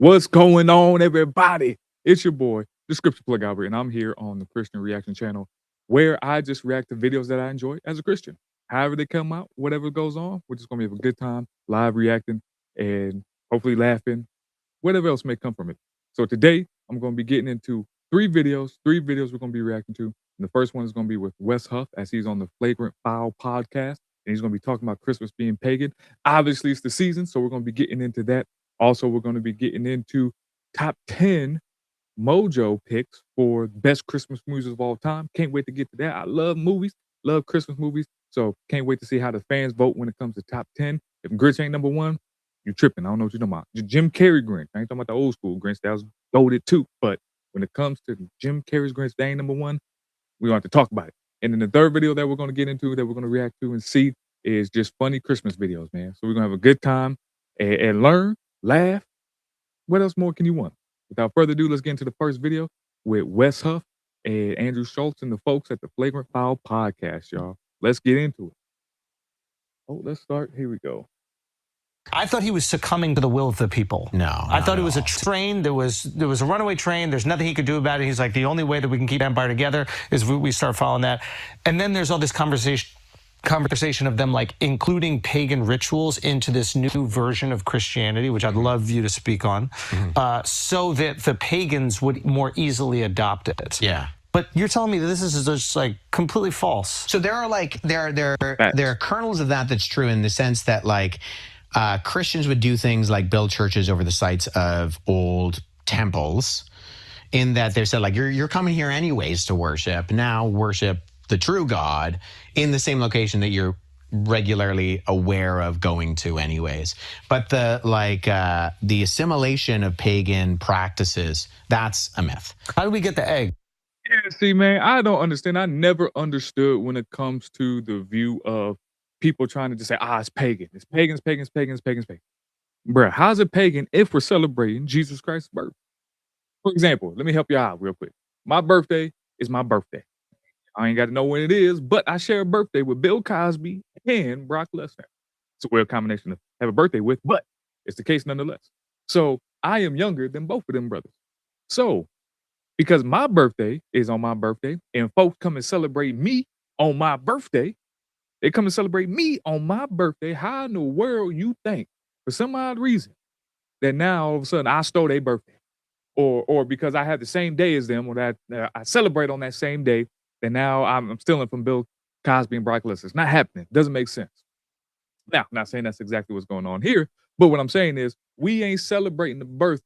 What's going on, everybody? It's your boy, the Scripture Plug Albert, and I'm here on the Christian Reaction channel where I just react to videos that I enjoy as a Christian. However they come out, whatever goes on, we're just gonna have a good time, live reacting, and hopefully laughing, whatever else may come from it. So today, I'm gonna be getting into three videos we're gonna be reacting to. And the first one is gonna be with Wes Huff, as he's on the Flagrant Foul podcast, and he's gonna be talking about Christmas being pagan. Obviously, it's the season, so we're gonna be getting into that. Also, we're going to be getting into top 10 Mojo picks for best Christmas movies of all time. Can't wait to get to that. I love movies, love Christmas movies. So can't wait to see how the fans vote when it comes to top 10. If Grinch ain't number one, you tripping. I don't know what you're talking about. Jim Carrey Grinch. I ain't talking about the old school Grinch. That was goated too. But when it comes to Jim Carrey's Grinch, that ain't number one. We're going to have to talk about it. And then the third video that we're going to get into, that we're going to react to and see, is just funny Christmas videos, man. So we're going to have a good time and learn, laugh. What else more can you want? Without further ado, let's get into the first video with Wes Huff and Andrew Schultz and the folks at the Flagrant Foul podcast, y'all. Let's get into it. Oh, let's start. Here we go. I thought he was succumbing to the will of the people. I thought it was a train. There was a runaway train. There's nothing he could do about it. He's like, the only way that we can keep empire together is we start following that. And then there's all this conversation of them like including pagan rituals into this new version of Christianity, which I'd love you to speak on, so that the pagans would more easily adopt it. Yeah. But you're telling me that this is just like completely false. So there are kernels of that's true in the sense that like Christians would do things like build churches over the sites of old temples, in that they said like you're coming here anyways to worship. Now worship the true God in the same location that you're regularly aware of going to anyways. But the assimilation of pagan practices, that's a myth. How do we get the egg? Yeah, see, man, I don't understand. I never understood when it comes to the view of people trying to just say, it's pagan. It's pagans. Bruh, how's it pagan if we're celebrating Jesus Christ's birth? For example, let me help you out real quick. My birthday is my birthday. I ain't got to know when it is, but I share a birthday with Bill Cosby and Brock Lesnar. It's a weird combination to have a birthday with, but it's the case nonetheless. So I am younger than both of them brothers. So because my birthday is on my birthday and folks come and celebrate me on my birthday, they come and celebrate me on my birthday. How in the world you think, for some odd reason, that now all of a sudden I stole their birthday? Or because I had the same day as them, or that I celebrate on that same day, and now I'm stealing from Bill Cosby and Brock Lesnar. It's not happening. Doesn't make sense. Now, not saying that's exactly what's going on here, but what I'm saying is we ain't celebrating the birth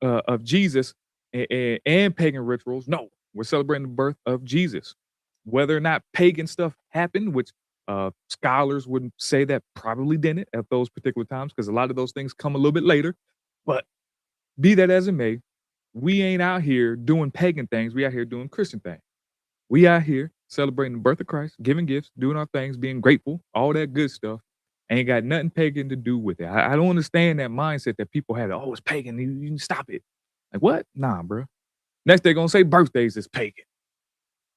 of Jesus and pagan rituals. No, we're celebrating the birth of Jesus. Whether or not pagan stuff happened, which scholars wouldn't say that probably didn't at those particular times, because a lot of those things come a little bit later. But be that as it may, we ain't out here doing pagan things. We out here doing Christian things. We out here celebrating the birth of Christ, giving gifts, doing our things, being grateful, all that good stuff. Ain't got nothing pagan to do with it. I don't understand that mindset that people have. Oh, it's pagan. You can stop it. Like, what? Nah, bro. Next, they're going to say birthdays is pagan.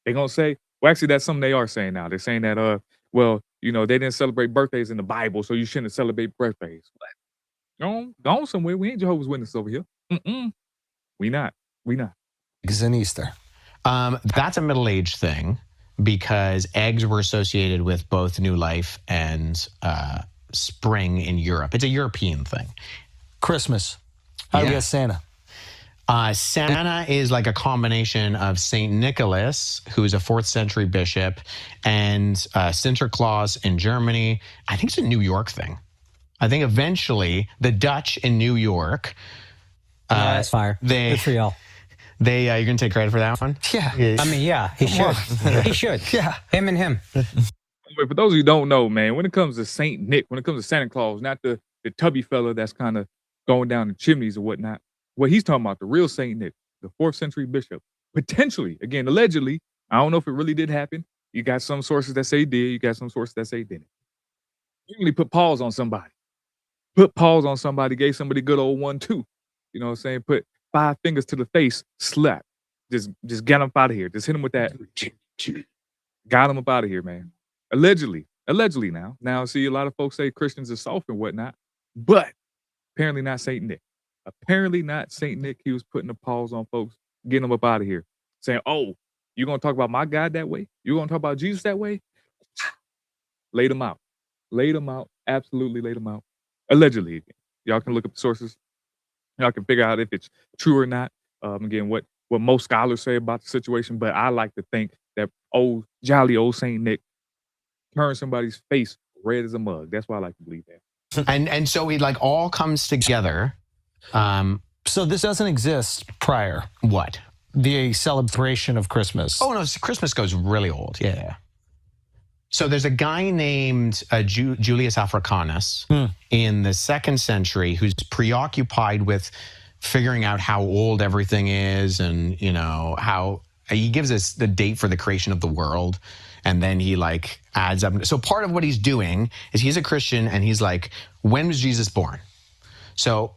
They're going to say, well, actually, that's something they are saying now. They're saying that, well, you know, they didn't celebrate birthdays in the Bible, so you shouldn't celebrate birthdays. What? Go somewhere. We ain't Jehovah's Witnesses over here. We not. Eggs and Easter. That's a Middle Age thing, because eggs were associated with both new life and spring in Europe. It's a European thing. Christmas. How do we get Santa? Santa is like a combination of Saint Nicholas, who's a 4th century bishop, and Sinterklaas in Germany. I think it's a New York thing. I think eventually the Dutch in New York. That's fire. Good for y'all. You're gonna take credit for that one? Yeah. I mean, yeah, he should. He should. Yeah. Him and him. But for those of you who don't know, man, when it comes to Saint Nick, when it comes to Santa Claus, not the tubby fella that's kind of going down the chimneys or whatnot. What he's talking about, the real Saint Nick, the 4th century bishop, potentially, again, allegedly. I don't know if it really did happen. You got some sources that say he did. You got some sources that say he didn't. You really put paws on somebody. Gave somebody a good old 1-2. You know what I'm saying? Put 5 fingers to the face, slap. Just get him up out of here. Just hit him with that. Got him up out of here, man. Allegedly now. Now, see, a lot of folks say Christians are soft and whatnot, but apparently not Saint Nick. Apparently not Saint Nick. He was putting a pause on folks, getting them up out of here, saying, "Oh, you gonna talk about my God that way? You gonna talk about Jesus that way?" Laid them out. Laid them out. Absolutely laid them out. Allegedly, again. Y'all can look up the sources. Y'all can figure out if it's true or not. Again, what most scholars say about the situation, but I like to think that jolly old Saint Nick turned somebody's face red as a mug. That's why I like to believe that. And so it like all comes together. So this doesn't exist prior. What? The celebration of Christmas. Oh no, Christmas goes really old. Yeah. So there's a guy named Julius Africanus in the 2nd century who's preoccupied with figuring out how old everything is, and how he gives us the date for the creation of the world, and then he like adds up. So part of what he's doing is he's a Christian, and he's like, when was Jesus born? So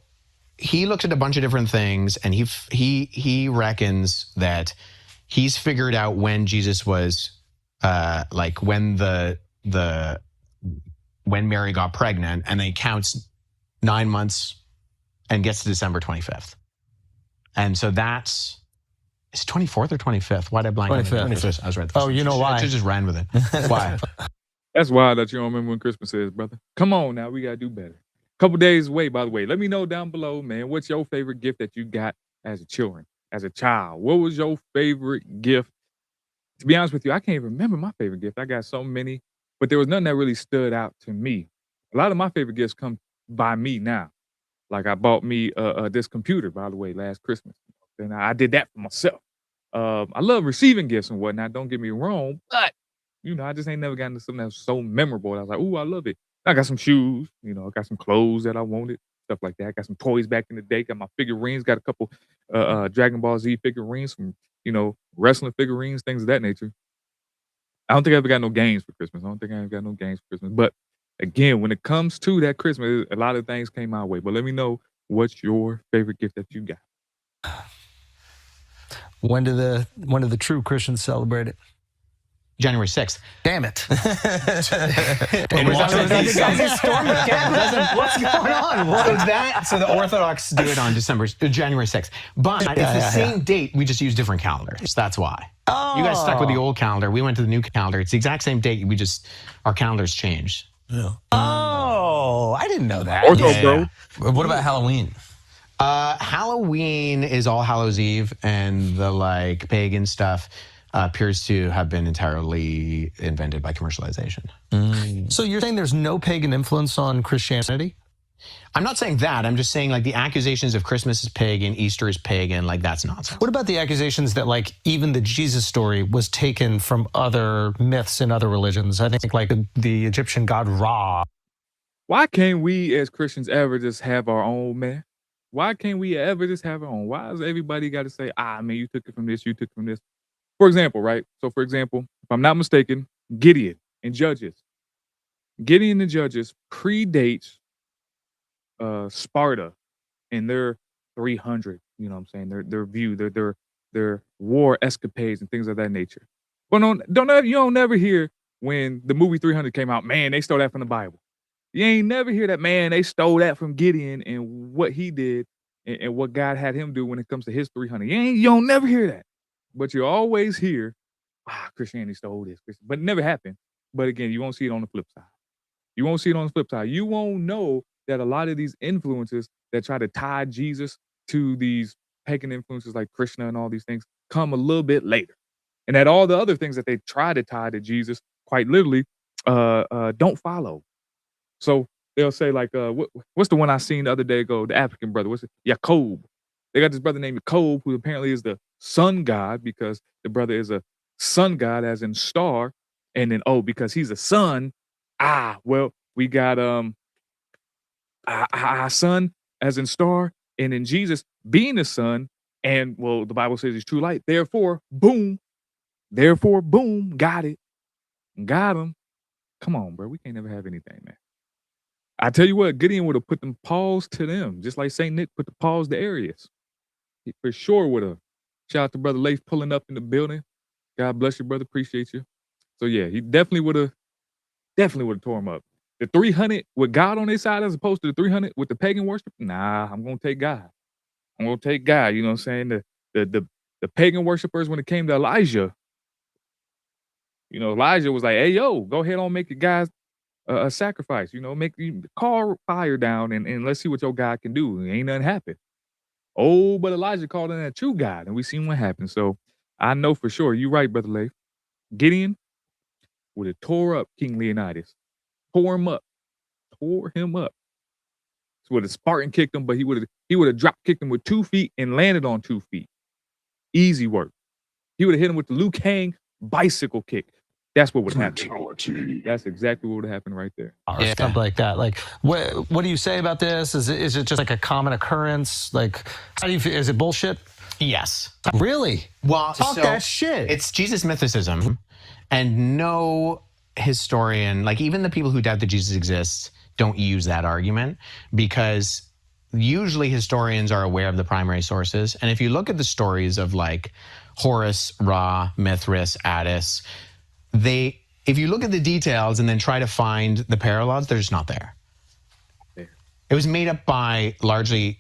he looks at a bunch of different things, and he reckons that he's figured out when Jesus was. Like when when Mary got pregnant, and then he counts 9 months and gets to December 25th. And so that's, is it 24th or 25th? Why did I blank? 25th. I was right. Oh, you know why? I just ran with it. Why? That's wild that you don't remember when Christmas is, brother. Come on now, we gotta do better. Couple days away, by the way. Let me know down below, man, what's your favorite gift that you got as a child? What was your favorite gift? To be honest with you, I can't even remember my favorite gift. I got so many, but there was none that really stood out to me. A lot of my favorite gifts come by me now. Like I bought me this computer, by the way, last Christmas. And I did that for myself. I love receiving gifts and whatnot, don't get me wrong, but I just ain't never gotten to something that was so memorable. I was like, ooh, I love it. I got some shoes, I got some clothes that I wanted, stuff like that. I got some toys back in the day, got my figurines, got a couple Dragon Ball Z figurines from wrestling figurines, things of that nature. I don't think I ever got no games for Christmas. But again, when it comes to that Christmas, a lot of things came my way. But let me know what's your favorite gift that you got. When do the true Christians celebrate it? January 6th. Damn it. What's going on? So the Orthodox do it on January 6th. But it's the same date, we just use different calendars. That's why. Oh. You guys stuck with the old calendar. We went to the new calendar. It's the exact same date. Our calendars changed. Yeah. Oh, I didn't know that. Bro. What about Halloween? Halloween is All Hallows Eve, and the pagan stuff appears to have been entirely invented by commercialization. So you're saying there's no pagan influence on Christianity? I'm not saying that. I'm just saying the accusations of Christmas is pagan, Easter is pagan, that's nonsense. What about the accusations that even the Jesus story was taken from other myths and other religions? I think the Egyptian god Ra. Why can't we as Christians ever just have our own, man? Why can't we ever just have our own? Why does everybody got to say, man, you took it from this, you took it from this? For example, right? So for example, if I'm not mistaken, Gideon and Judges predates Sparta and their 300, you know what I'm saying? Their view, their war escapades and things of that nature. But you don't never hear when the movie 300 came out, man, they stole that from the Bible. You ain't never hear that, man, they stole that from Gideon and what he did and what God had him do when it comes to his 300. You don't never hear that. But you always hear, Christianity stole this, but it never happened. But again, you won't see it on the flip side. You won't know that a lot of these influences that try to tie Jesus to these pagan influences like Krishna and all these things come a little bit later. And that all the other things that they try to tie to Jesus, quite literally, don't follow. So they'll say what's the one I seen the other day ago, the African brother, what's it? Jacob. They got this brother named Jacob, who apparently is the sun god because the brother is a sun god as in star. And then, because he's a sun, we got our sun as in star, and then Jesus being the sun, and the Bible says he's true light. Therefore, boom, got it. Got him. Come on, bro. We can't never have anything, man. I tell you what, Gideon would have put them paws to them, just like St. Nick put the paws to Arius. He for sure would have. Shout out to Brother Leif pulling up in the building. God bless you, brother. Appreciate you. So yeah, he definitely would have tore him up. The 300 with God on their side as opposed to the 300 with the pagan worship, nah, I'm going to take God. I'm gonna take God. You know what I'm saying? The pagan worshipers, when it came to Elijah, you know, Elijah was like, "Hey, yo, go ahead on make your guys a sacrifice. You know, make you call fire down and let's see what your God can do." And ain't nothing happened. Oh, but Elijah called in a true God, and we seen what happened. So I know for sure. You're right, Brother Leif. Gideon would have tore up King Leonidas, tore him up. So would have Spartan kicked him, but he would have drop kicked him with 2 feet and landed on 2 feet. Easy work. He would have hit him with the Liu Kang bicycle kick. That's what would have happened. That's exactly what would have happened right there. Or something like that. Like, what do you say about this? Is it just like a common occurrence? Like, how do you feel? Is it bullshit? Yes. Really? Well, talk that shit. It's Jesus mythicism, and no historian, like even the people who doubt that Jesus exists, don't use that argument, because usually historians are aware of the primary sources. And if you look at the stories of like Horus, Ra, Mithras, Attis, if you look at the details and then try to find the parallels, they're just not there. It was made up by largely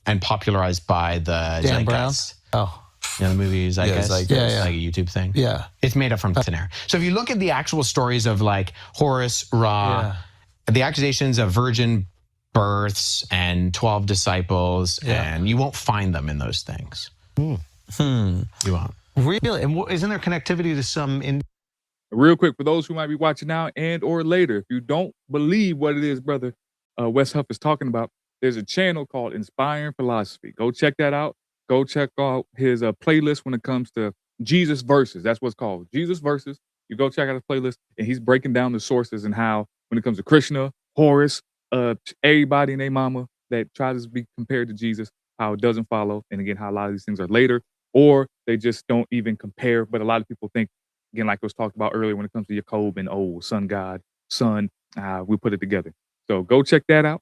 and popularized by the Dan Zeitgeist. Brown? Oh. You know, the movies, I guess. Like a YouTube thing. Yeah. It's made up from thin air. So if you look at the actual stories of like Horus, Ra, the accusations of virgin births and 12 disciples, and you won't find them in those things. You won't. Really? And isn't there connectivity to some... Real quick, for those who might be watching now and or later, if you don't believe what it is, brother Wes Huff is talking about, there's a channel called Inspiring Philosophy. Go check that out. Go check out his playlist when it comes to Jesus Verses. That's what's called, Jesus Verses. You go check out his playlist, and he's breaking down the sources and how, when it comes to Krishna, Horus, everybody and their mama that tries to be compared to Jesus, how it doesn't follow. And again, how a lot of these things are later, or they just don't even compare. But a lot of people think, again, like was talked about earlier, when it comes to Jacob and sun god, sun, we put it together. So go check that out,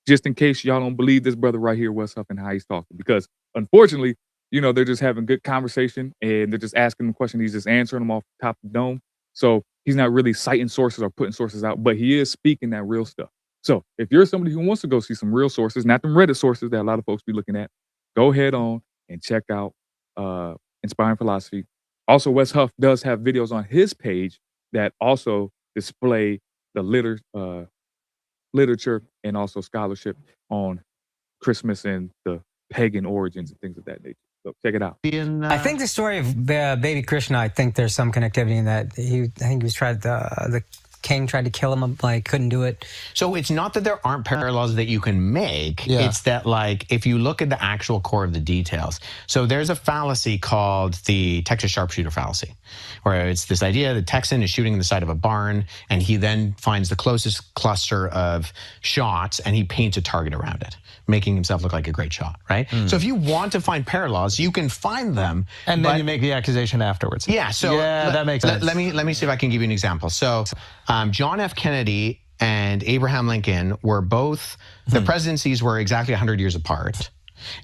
just in case y'all don't believe this brother right here, Wes Huff, and how he's talking. Because unfortunately, you know, they're just having good conversation and they're just asking him questions. He's just answering them off the top of the dome. So he's not really citing sources or putting sources out, but he is speaking that real stuff. So if you're somebody who wants to go see some real sources, not them Reddit sources that a lot of folks be looking at, go ahead on and check out Inspiring Philosophy. Also, Wes Huff does have videos on his page that also display the literature and also scholarship on Christmas and the pagan origins and things of that nature. So check it out. I think the story of baby Krishna, I think there's some connectivity in that. I think he was the king tried to kill him, like couldn't do it. So it's not that there aren't parallels that you can make. It's that, like, if you look at the actual core of the details. So there's a fallacy called the Texas sharpshooter fallacy, where it's this idea that Texan is shooting in the side of a barn, and he then finds the closest cluster of shots and he paints a target around it, making himself look like a great shot, right? So if you want to find parallels, you can find them. And then you make the accusation afterwards. Yeah, so that makes sense. Let me see if I can give you an example. So John F. Kennedy and Abraham Lincoln were both, the presidencies were exactly 100 years apart.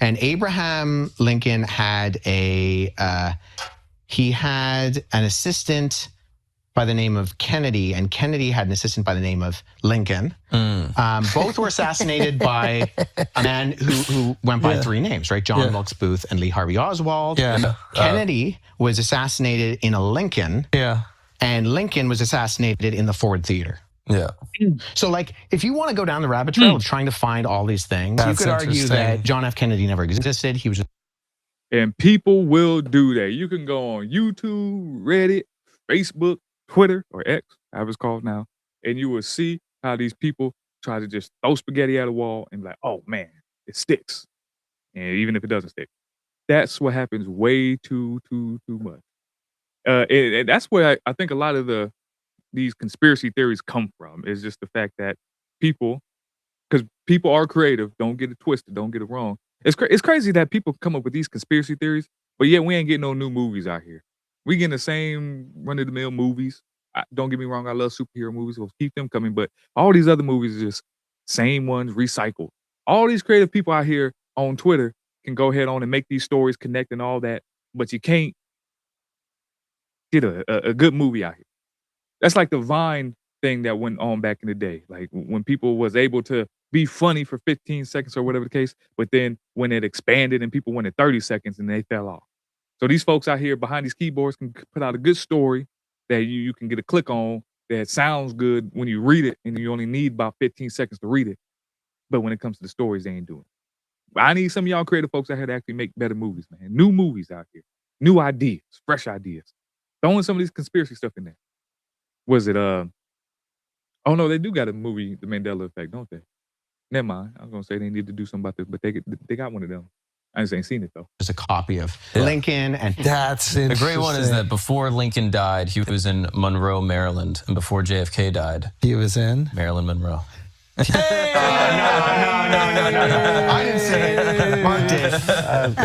And Abraham Lincoln had he had an assistant by the name of Kennedy, and Kennedy had an assistant by the name of Lincoln. Both were assassinated by a man who went by 3 names, right? John Wilkes Booth and Lee Harvey Oswald. Kennedy was assassinated in a Lincoln. And Lincoln was assassinated in the Ford Theater. So, like, if you want to go down the rabbit trail of trying to find all these things, you could argue that John F. Kennedy never existed. He was. And people will do that. You can go on YouTube, Reddit, Facebook, Twitter, or X, however it's called now, and you will see how these people try to just throw spaghetti at a wall and be like, oh man, it sticks. And even if it doesn't stick, that's what happens way too much. And that's where I think a lot of these conspiracy theories come from, is just the fact that people, because people are creative, don't get it twisted, don't get it wrong. It's crazy that people come up with these conspiracy theories, but yet we ain't getting no new movies out here. We getting the same run-of-the-mill movies. Don't get me wrong, I love superhero movies. We'll keep them coming, but all these other movies are just same ones, recycled. All these creative people out here on Twitter can go ahead on and make these stories connect and all that, but you can't get a good movie out here. That's like the Vine thing that went on back in the day. Like when people was able to be funny for 15 seconds or whatever the case, but then when it expanded and people wanted 30 seconds and they fell off. So these folks out here behind these keyboards can put out a good story that you can get a click on that sounds good when you read it, and you only need about 15 seconds to read it. But when it comes to the stories, they ain't doing it. I need some of y'all creative folks out here to actually make better movies, man. New movies out here. New ideas, fresh ideas. Throwing some of these conspiracy stuff in there. Was it oh no, they do got a movie, The Mandela Effect, don't they? Never mind. I was gonna say they need to do something about this, but they got one of them. I just ain't seen it though. There's a copy of Lincoln, and That's The great one is that before Lincoln died, he was in Monroe, Maryland, and before JFK died, he was in Marilyn Monroe. no. I didn't say it. Mark did.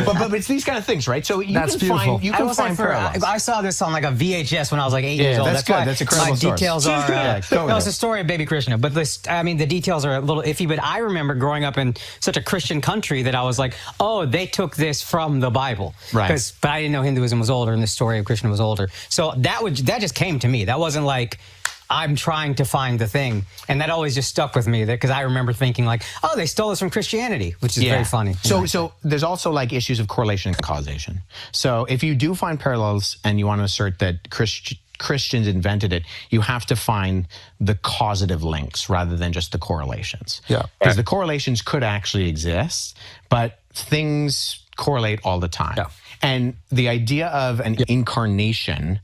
But it's these kind of things, right? So you That's can beautiful. find you can find parallels. I saw this on like a VHS when I was like 8 years old. That's good. Why That's a credible my source. details are. Go with No, it's it. a story of Baby Krishna, but the details are a little iffy. But I remember growing up in such a Christian country that I was like, oh, they took this from the Bible, Right? But I didn't know Hinduism was older and the story of Krishna was older. So that just came to me. That wasn't like I'm trying to find the thing. And that always just stuck with me because I remember thinking like, oh, they stole this from Christianity, which is very funny. So there's also like issues of correlation and causation. So if you do find parallels and you want to assert that Christians invented it, you have to find the causative links rather than just the correlations. Yeah. Because the correlations could actually exist, but things correlate all the time. Yeah. And the idea of an incarnation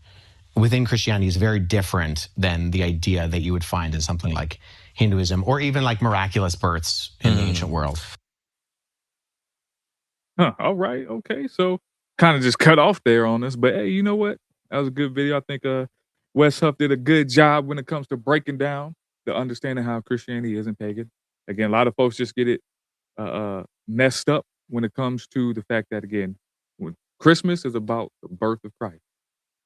within Christianity is very different than the idea that you would find in something like Hinduism or even like miraculous births in the ancient world. Huh, all right, okay. So kind of just cut off there on us. But hey, you know what? That was a good video. I think Wes Huff did a good job when it comes to breaking down the understanding how Christianity isn't pagan. Again, a lot of folks just get it messed up when it comes to the fact that, again, when Christmas is about the birth of Christ.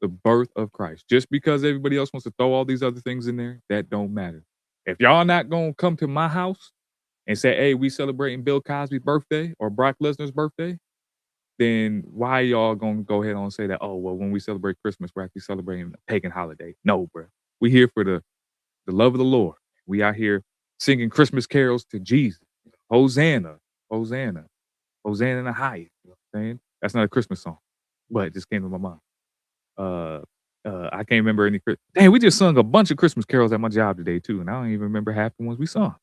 The birth of Christ. Just because everybody else wants to throw all these other things in there, that don't matter. If y'all not gonna come to my house and say, hey, we celebrating Bill Cosby's birthday or Brock Lesnar's birthday, then why y'all gonna go ahead and say that, oh, well, when we celebrate Christmas, we're actually celebrating a pagan holiday? No, bro. We here for the love of the Lord. We out here singing Christmas carols to Jesus. Hosanna, Hosanna, Hosanna in the highest. You know what I'm saying? That's not a Christmas song, but it just came to my mind. I can't remember any. Dang, we just sung a bunch of Christmas carols at my job today too, and I don't even remember half the ones we sung.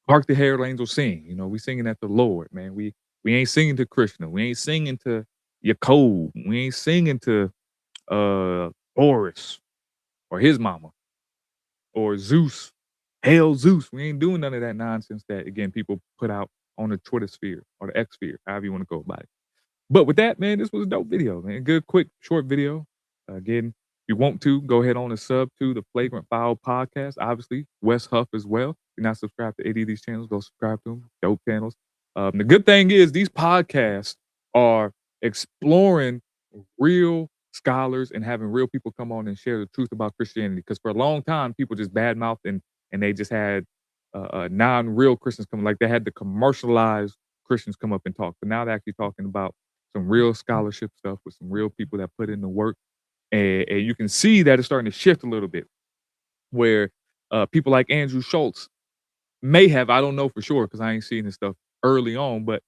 Hark the Herald Angels Sing. You know, we singing at the Lord, man. We ain't singing to Krishna. We ain't singing to Yaakov. We ain't singing to Boris or his mama or Zeus. Hail Zeus. We ain't doing none of that nonsense that, again, people put out on the Twitter sphere or the X sphere, however you want to go about it. But with that, man, this was a dope video, man. Good, quick, short video. Again, if you want to, go ahead on and sub to the Flagrant Foul podcast. Obviously, Wes Huff as well. If you're not subscribed to any of these channels, go subscribe to them. Dope channels. The good thing is these podcasts are exploring real scholars and having real people come on and share the truth about Christianity. Because for a long time, people just badmouthed and they just had non-real Christians come. Like they had the commercialized Christians come up and talk. But now they're actually talking about some real scholarship stuff with some real people that put in the work. And you can see that it's starting to shift a little bit where people like Andrew Schultz may have, I don't know for sure because I ain't seen this stuff early on, but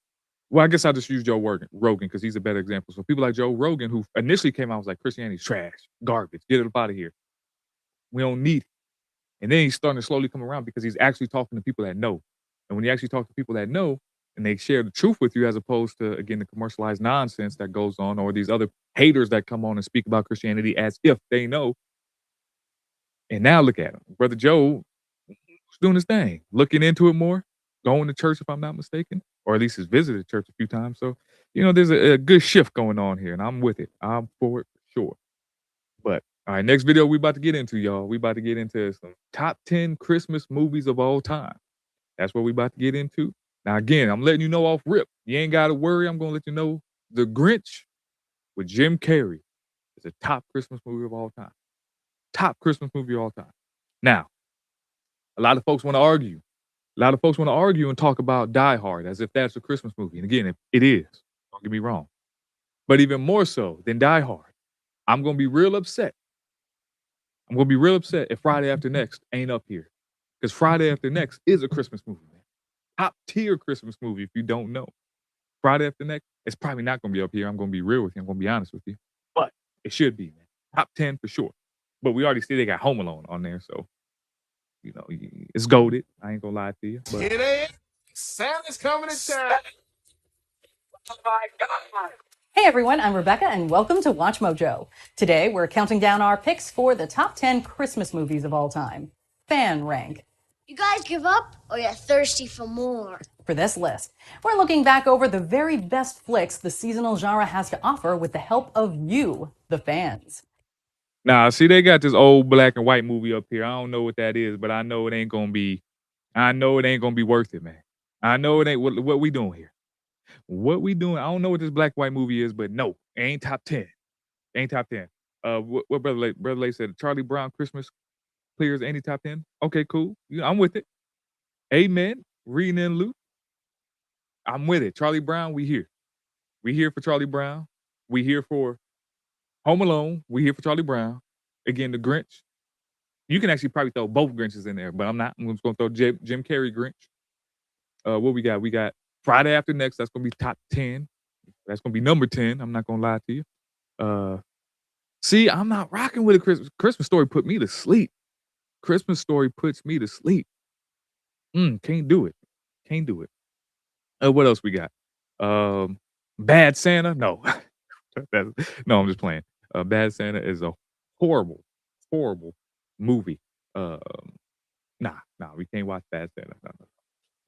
well, I guess I'll just use Joe Rogan because he's a better example. So people like Joe Rogan who initially came out was like, Christianity's trash, garbage, get it up out of here. We don't need it. And then he's starting to slowly come around because he's actually talking to people that know. And when you actually talk to people that know, and they share the truth with you as opposed to, again, the commercialized nonsense that goes on or these other haters that come on and speak about Christianity as if they know. And now look at him. Brother Joe was doing his thing, looking into it more, going to church if I'm not mistaken, or at least has visited church a few times. So, you know, there's a good shift going on here and I'm with it. I'm for it for sure. But all right, next video we about to get into, y'all. We about to get into some top 10 Christmas movies of all time. That's what we about to get into. Now, again, I'm letting you know off rip. You ain't got to worry. I'm going to let you know The Grinch with Jim Carrey is a top Christmas movie of all time. Top Christmas movie of all time. Now, a lot of folks want to argue. A lot of folks want to argue and talk about Die Hard as if that's a Christmas movie. And again, it is. Don't get me wrong. But even more so than Die Hard, I'm going to be real upset. I'm going to be real upset if Friday After Next ain't up here. Because Friday After Next is a Christmas movie, man. Top tier Christmas movie if you don't know. Friday After Next, it's probably not going to be up here. I'm going to be real with you. I'm going to be honest with you. But it should be, man. Top 10 for sure. But we already see they got Home Alone on there, so, you know, it's goated. I ain't going to lie to you. But It is. Santa's coming to town. Oh my God. Hey everyone, I'm Rebecca and welcome to WatchMojo. Today we're counting down our picks for the top 10 Christmas movies of all time. Fan rank. You guys give up or you're thirsty for more? For this list, we're looking back over the very best flicks the seasonal genre has to offer with the help of you, the fans. nah, see, they got this old black and white movie up here. I don't know what that is, but I know it ain't going to be worth it, man. I know it ain't. What we doing here? What we doing? I don't know what this black and white movie is, but no, it ain't top 10. It ain't top 10. What Brother Lay said, Charlie Brown Christmas clears any top 10? Okay, cool. Yeah, I'm with it. Amen. Reading in Luke. I'm with it. Charlie Brown, we here. We here for Charlie Brown. We here for Home Alone. We here for Charlie Brown. Again, the Grinch. You can actually probably throw both Grinches in there, but I'm not. I'm just going to throw Jim Carrey Grinch. What we got? We got Friday After Next. That's going to be top 10. That's going to be number 10. I'm not going to lie to you. See, I'm not rocking with a Christmas Story put me to sleep. Christmas Story puts me to sleep. Can't do it. Can't do it. What else we got? Bad Santa? No. No, I'm just playing. Bad Santa is a horrible, horrible movie. Nah, we can't watch Bad Santa. No.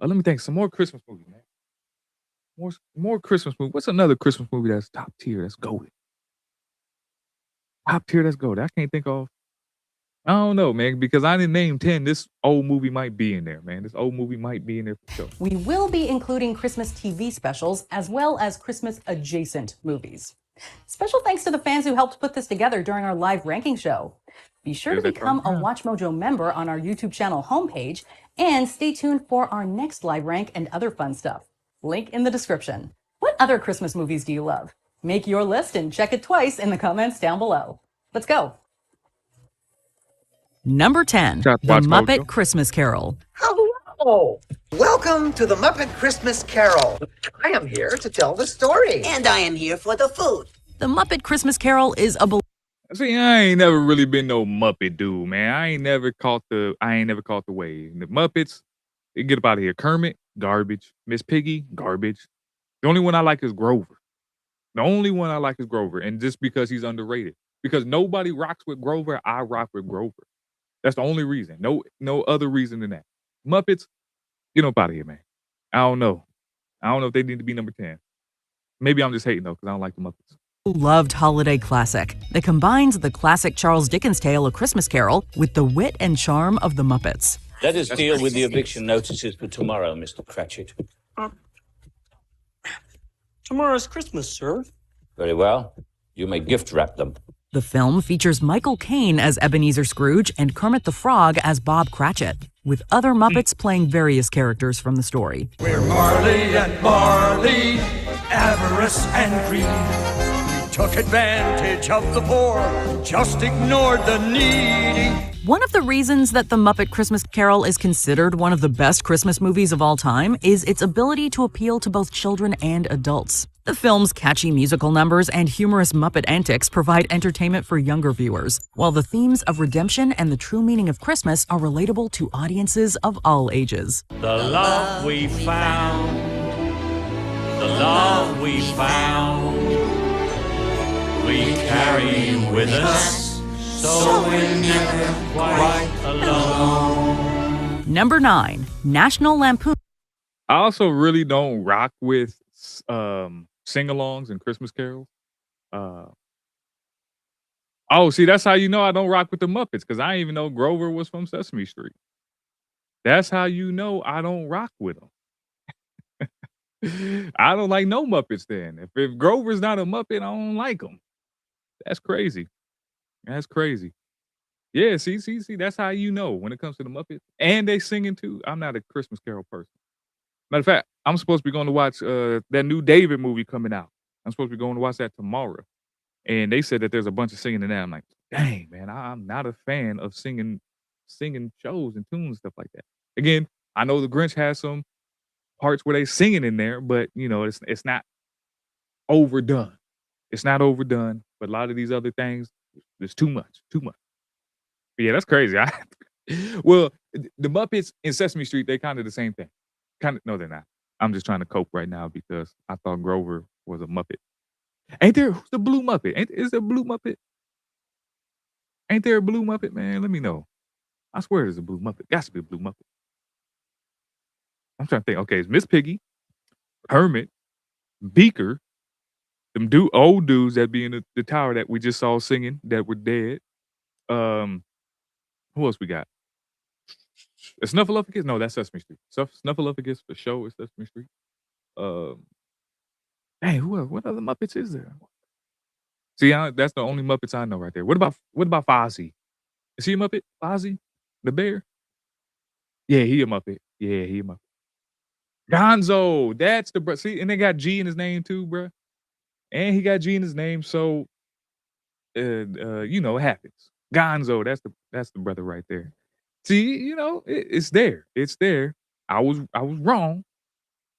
Let me think. Some more Christmas movies, man. More Christmas movies. What's another Christmas movie that's top tier? That's goated. Top tier that's goated. I can't think of. I don't know, man, because I didn't name 10. This old movie might be in there, man. This old movie might be in there for sure. We will be including Christmas TV specials as well as Christmas adjacent movies. Special thanks to the fans who helped put this together during our live ranking show. Be sure to become a WatchMojo member on our YouTube channel homepage and stay tuned for our next live rank and other fun stuff. Link in the description. What other Christmas movies do you love? Make your list and check it twice in the comments down below. Let's go. Number 10, The Muppet Christmas Carol. Hello! Welcome to the Muppet Christmas Carol. I am here to tell the story. And I am here for the food. The Muppet Christmas Carol is a... See, I ain't never really been no Muppet dude, man. I ain't never caught the wave. The Muppets, they get up out of here. Kermit, garbage. Miss Piggy, garbage. The only one I like is Grover. And just because he's underrated. Because nobody rocks with Grover, I rock with Grover. That's the only reason. No other reason than that. Muppets, get up out of here, man. I don't know if they need to be number 10. Maybe I'm just hating, though, because I don't like the Muppets. Loved holiday classic that combines the classic Charles Dickens tale A Christmas Carol with the wit and charm of the Muppets. Let us deal with the eviction notices for tomorrow, Mr. Cratchit. Tomorrow's Christmas, sir. Very well. You may gift wrap them. The film features Michael Caine as Ebenezer Scrooge and Kermit the Frog as Bob Cratchit, with other Muppets playing various characters from the story. We're Marley and Barley, avarice and greed. We took advantage of the poor, just ignored the needy. One of the reasons that The Muppet Christmas Carol is considered one of the best Christmas movies of all time is its ability to appeal to both children and adults. The film's catchy musical numbers and humorous Muppet antics provide entertainment for younger viewers, while the themes of redemption and the true meaning of Christmas are relatable to audiences of all ages. The love we found, the love we found, we carry with us, so we're never quite alone. Number 9, National Lampoon. I also really don't rock with sing-alongs and Christmas carols. See, that's how you know I don't rock with the Muppets, because I didn't even know Grover was from Sesame Street. That's how you know I don't rock with them. I don't like no Muppets then. If Grover's not a Muppet, I don't like him. That's crazy. That's crazy. Yeah, see, that's how you know when it comes to the Muppets. And they singing too. I'm not a Christmas Carol person. Matter of fact, I'm supposed to be going to watch that new David movie coming out. I'm supposed to be going to watch that tomorrow. And they said that there's a bunch of singing in that. I'm like, dang, man, I'm not a fan of singing singing shows and tunes, stuff like that. Again, I know the Grinch has some parts where they singing in there, but you know, it's not overdone. It's not overdone, but a lot of these other things, there's too much, too much. But yeah, that's crazy. Well, the Muppets in Sesame Street, they kind of the same thing. No, they're not. I'm just trying to cope right now because I thought Grover was a Muppet. Ain't there? Who's the blue Muppet? Is there a blue Muppet? Ain't there a blue Muppet, man? Let me know. I swear there's a blue Muppet. Got to be a blue Muppet. I'm trying to think. Okay, it's Miss Piggy, Hermit, Beaker, them old dudes that be in the tower that we just saw singing that were dead. Who else we got? A Snuffleupagus? No, that's Sesame Street. Snuffleupagus for show is Sesame Street. Hey, who else? What other Muppets is there? See, that's the only Muppets I know right there. What about Fozzie? Is he a Muppet? Fozzie? The bear? Yeah, he a Muppet. Yeah, he a Muppet. Gonzo, that's the see, and they got G in his name too, bro. And he got G in his name, so you know, it happens. Gonzo, that's the brother right there. See, you know, it's there. It's there. I was wrong,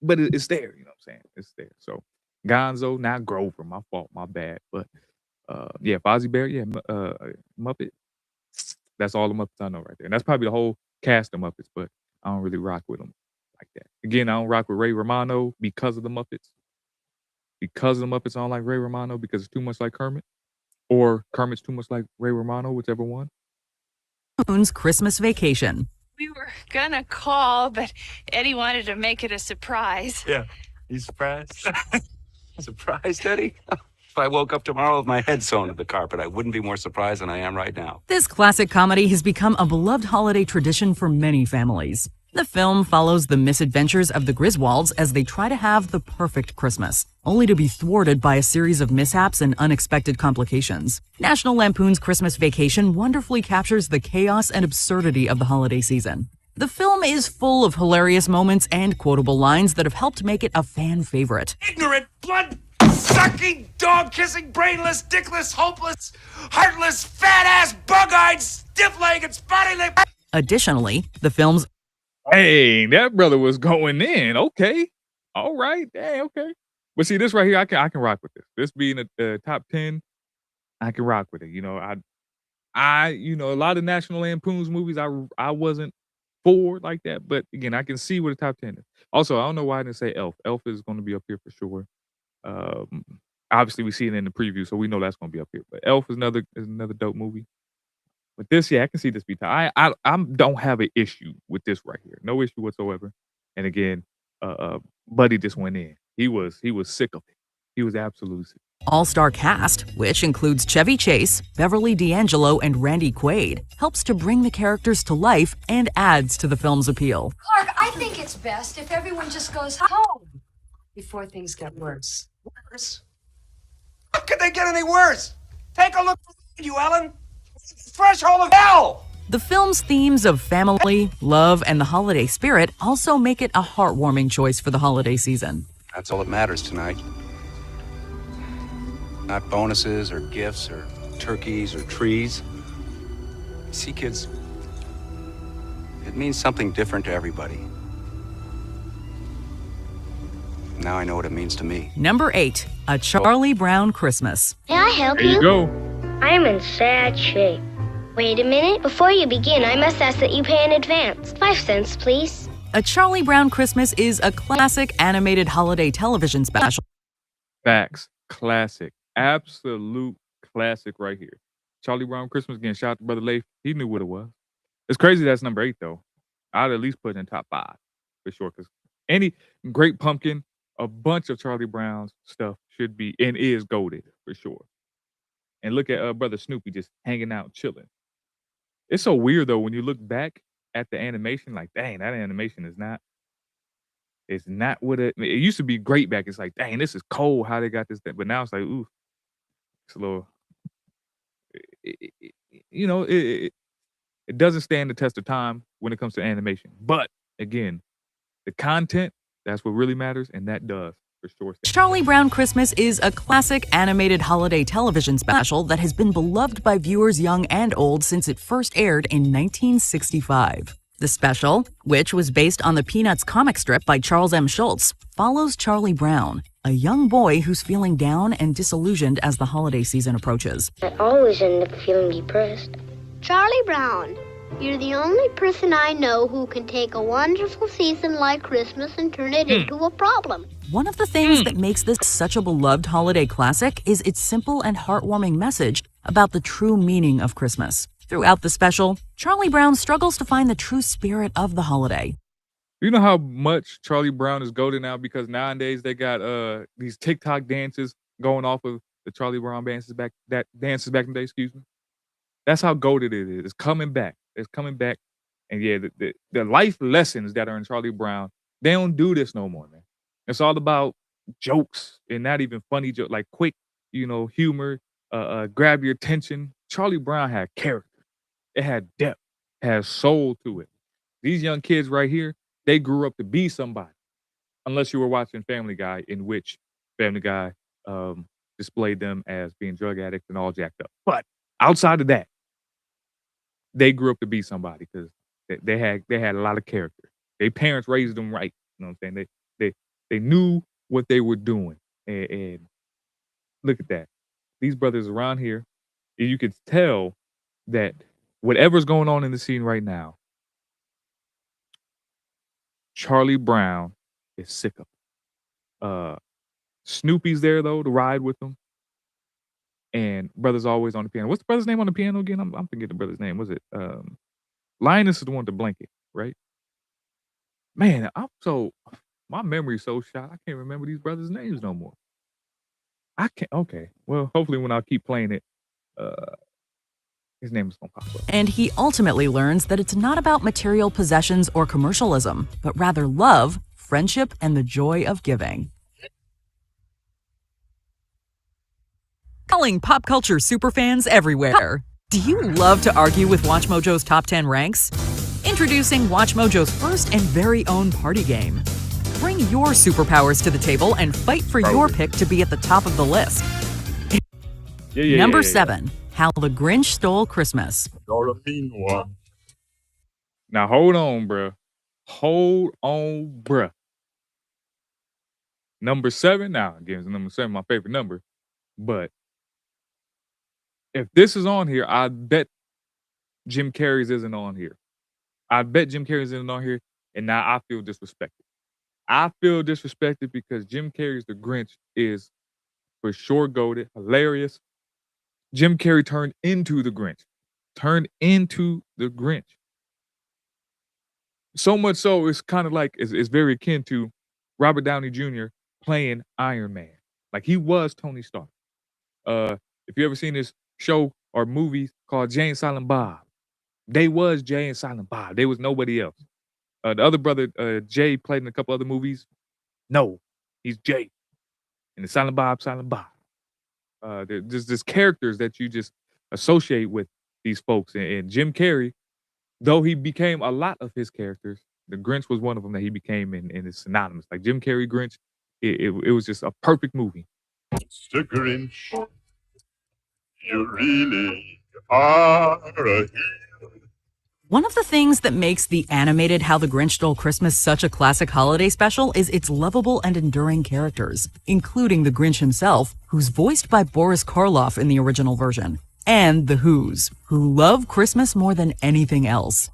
but it's there. You know what I'm saying? It's there. So Gonzo, not Grover. My fault. My bad. But yeah, Fozzie Bear. Yeah, Muppet. That's all the Muppets I know right there. And that's probably the whole cast of Muppets. But I don't really rock with them like that. Again, I don't rock with Ray Romano because of the Muppets. Because of the Muppets, I don't like Ray Romano because it's too much like Kermit, or Kermit's too much like Ray Romano, whichever one. Christmas Vacation. We were gonna call, but Eddie wanted to make it a surprise. Yeah. You surprised? Surprised, Eddie? If I woke up tomorrow with my head sewn to the carpet, I wouldn't be more surprised than I am right now. This classic comedy has become a beloved holiday tradition for many families. The film follows the misadventures of the Griswolds as they try to have the perfect Christmas, only to be thwarted by a series of mishaps and unexpected complications. National Lampoon's Christmas Vacation wonderfully captures the chaos and absurdity of the holiday season. The film is full of hilarious moments and quotable lines that have helped make it a fan favorite. Ignorant, blood-sucking, dog-kissing, brainless, dickless, hopeless, heartless, fat-ass, bug-eyed, stiff-legged, spotty-legged... Additionally, the film's Hey, that brother was going in. Okay. All right. Dang, okay. But see, this right here, I can rock with this. This being a top 10, I can rock with it. You know, you know, a lot of National Lampoon's movies I wasn't for like that. But again, I can see what the top 10 is. Also, I don't know why I didn't say Elf. Elf is going to be up here for sure. Obviously we see it in the preview, so we know that's going to be up here. But Elf is another dope movie. But this, yeah, I can see this be top. I don't have an issue with this right here. No issue whatsoever. And again, Buddy just went in. He was sick of it. He was absolutely sick. all-star cast, which includes Chevy Chase, Beverly D'Angelo, and Randy Quaid, helps to bring the characters to life and adds to the film's appeal. Clark, I think it's best if everyone just goes home before things get worse. Worse? How could they get any worse? Take a look around you, Ellen. Threshold of hell! The film's themes of family, love, and the holiday spirit also make it a heartwarming choice for the holiday season. That's all that matters tonight. Not bonuses or gifts or turkeys or trees. See, kids, it means something different to everybody. Now I know what it means to me. Number 8, A Charlie Brown Christmas. May I help you? There you go. I am in sad shape. Wait a minute. Before you begin, I must ask that you pay in advance. 5 cents, please. A Charlie Brown Christmas is a classic animated holiday television special. Facts. Classic. Absolute classic right here. Charlie Brown Christmas, again, shout out to Brother Leif. He knew what it was. It's crazy that's number 8, though. I'd at least put it in top 5 for sure. Because any Great Pumpkin, a bunch of Charlie Brown's stuff should be and is goated for sure. And look at Brother Snoopy just hanging out, chilling. It's so weird though when you look back at the animation, like, dang, that animation is not. It's not what it used to be great back. It's like, dang, this is cold how they got this thing. But now it's like, ooh, it's a little. You know, it doesn't stand the test of time when it comes to animation. But again, the content, that's what really matters, and that does for sure. Charlie Brown Christmas is a classic animated holiday television special that has been beloved by viewers young and old since it first aired in 1965. The special, which was based on the Peanuts comic strip by Charles M. Schulz, follows Charlie Brown, a young boy who's feeling down and disillusioned as the holiday season approaches. I always end up feeling depressed. Charlie Brown, you're the only person I know who can take a wonderful season like Christmas and turn it into a problem. One of the things that makes this such a beloved holiday classic is its simple and heartwarming message about the true meaning of Christmas. Throughout the special, Charlie Brown struggles to find the true spirit of the holiday. You know how much Charlie Brown is goated now because nowadays they got these TikTok dances going off of the Charlie Brown dances back in the day, excuse me. That's how goated it is. It's coming back. It's coming back. And yeah, the life lessons that are in Charlie Brown, they don't do this no more, man. It's all about jokes and not even funny jokes, like quick, humor, grab your attention. Charlie Brown had character. It had depth, had soul to it. These young kids right here, they grew up to be somebody. Unless you were watching Family Guy, in which Family Guy displayed them as being drug addicts and all jacked up. But outside of that, they grew up to be somebody because they had a lot of character. Their parents raised them right. You know what I'm saying? They knew what they were doing. And look at that. These brothers around here, you could tell that whatever's going on in the scene right now, Charlie Brown is sick of. Snoopy's there though to ride with them, and brother's always on the piano. What's the brother's name on the piano again? I'm forgetting the brother's name. Was it Linus is the one with the blanket, right? Man, my memory's so shot. I can't remember these brothers' names no more. I can't. Okay, well, hopefully when I keep playing it, his name is gonna pop up. And he ultimately learns that it's not about material possessions or commercialism, but rather love, friendship, and the joy of giving. Calling pop culture superfans everywhere. Do you love to argue with WatchMojo's top 10 ranks? Introducing WatchMojo's first and very own party game. Bring your superpowers to the table and fight for your pick to be at the top of the list. Number 7. How the Grinch Stole Christmas. You're a mean one. Now hold on, bruh. Hold on, bruh. Number 7. Now, again, number 7, my favorite number. But if this is on here, I bet Jim Carrey's isn't on here. I bet Jim Carrey's isn't on here, and now I feel disrespected. I feel disrespected because Jim Carrey's The Grinch is for sure goated, hilarious. Jim Carrey turned into the Grinch. So much so, it's kind of like, it's very akin to Robert Downey Jr. playing Iron Man. Like, he was Tony Stark. If you ever seen this show or movie called Jay and Silent Bob, they was Jay and Silent Bob. They was nobody else. The other brother, Jay, played in a couple other movies. No, he's Jay. And the Silent Bob. There's just characters that you just associate with these folks. And Jim Carrey, though he became a lot of his characters, the Grinch was one of them that he became, and it's synonymous. Like Jim Carrey Grinch, it was just a perfect movie. Mr. Grinch, you really are a hero. One of the things that makes the animated How the Grinch Stole Christmas such a classic holiday special is its lovable and enduring characters, including the Grinch himself, who's voiced by Boris Karloff in the original version, and the Who's, who love Christmas more than anything else.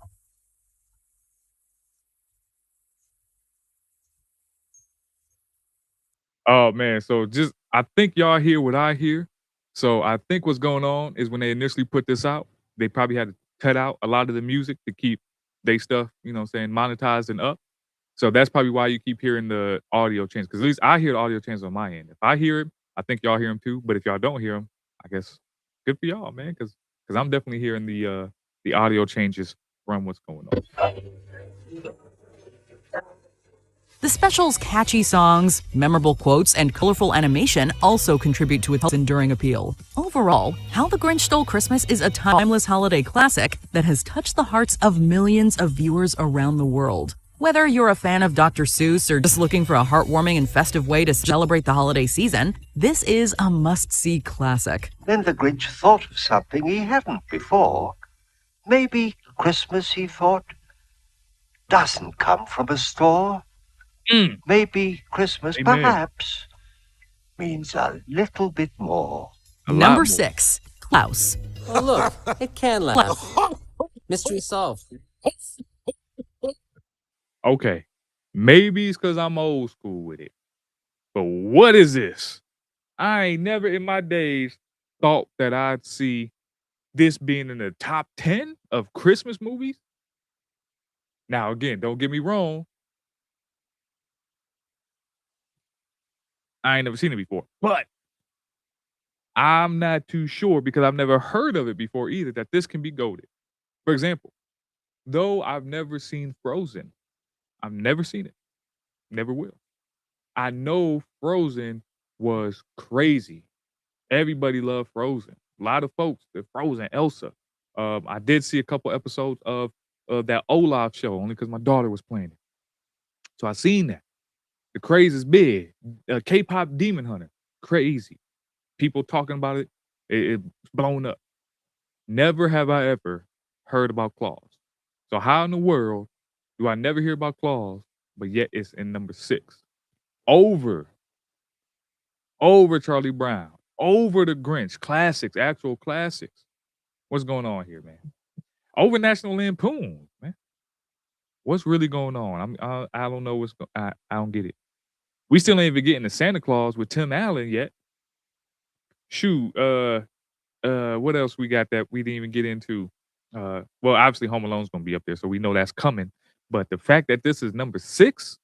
Oh, man. So I think y'all hear what I hear. So I think what's going on is when they initially put this out, they probably had to cut out a lot of the music to keep their stuff, monetized and up. So that's probably why you keep hearing the audio change. Because at least I hear the audio change on my end. If I hear it, I think y'all hear them too. But if y'all don't hear them, I guess good for y'all, man. Because I'm definitely hearing the audio changes from what's going on. The special's catchy songs, memorable quotes, and colorful animation also contribute to its enduring appeal. Overall, How the Grinch Stole Christmas is a timeless holiday classic that has touched the hearts of millions of viewers around the world. Whether you're a fan of Dr. Seuss or just looking for a heartwarming and festive way to celebrate the holiday season, this is a must-see classic. Then the Grinch thought of something he hadn't before. Maybe Christmas, he thought, doesn't come from a store. Maybe Christmas, perhaps, means a little bit more. Number 6, Klaus. Oh, look, it can laugh. Mystery solved. Okay, maybe it's because I'm old school with it. But what is this? I ain't never in my days thought that I'd see this being in the top 10 of Christmas movies. Now, again, don't get me wrong. I ain't never seen it before. But I'm not too sure because I've never heard of it before either that this can be goated. For example, though I've never seen Frozen. I've never seen it. Never will. I know Frozen was crazy. Everybody loved Frozen. A lot of folks, the Frozen, Elsa. I did see a couple episodes of that Olaf show only because my daughter was playing it. So I seen that. The craze is big. K-pop Demon Hunter. Crazy. People talking about it. It's blown up. Never have I ever heard about Claus. So how in the world do I never hear about Claus, but yet it's in number 6? Over Charlie Brown, over the Grinch, classics, actual classics. What's going on here, man? Over National Lampoon, man. What's really going on? I don't know I don't get it. We still ain't even getting to Santa Claus with Tim Allen yet. Shoot, what else we got that we didn't even get into? Well, obviously Home Alone's gonna be up there, so we know that's coming. But the fact that this is number 6,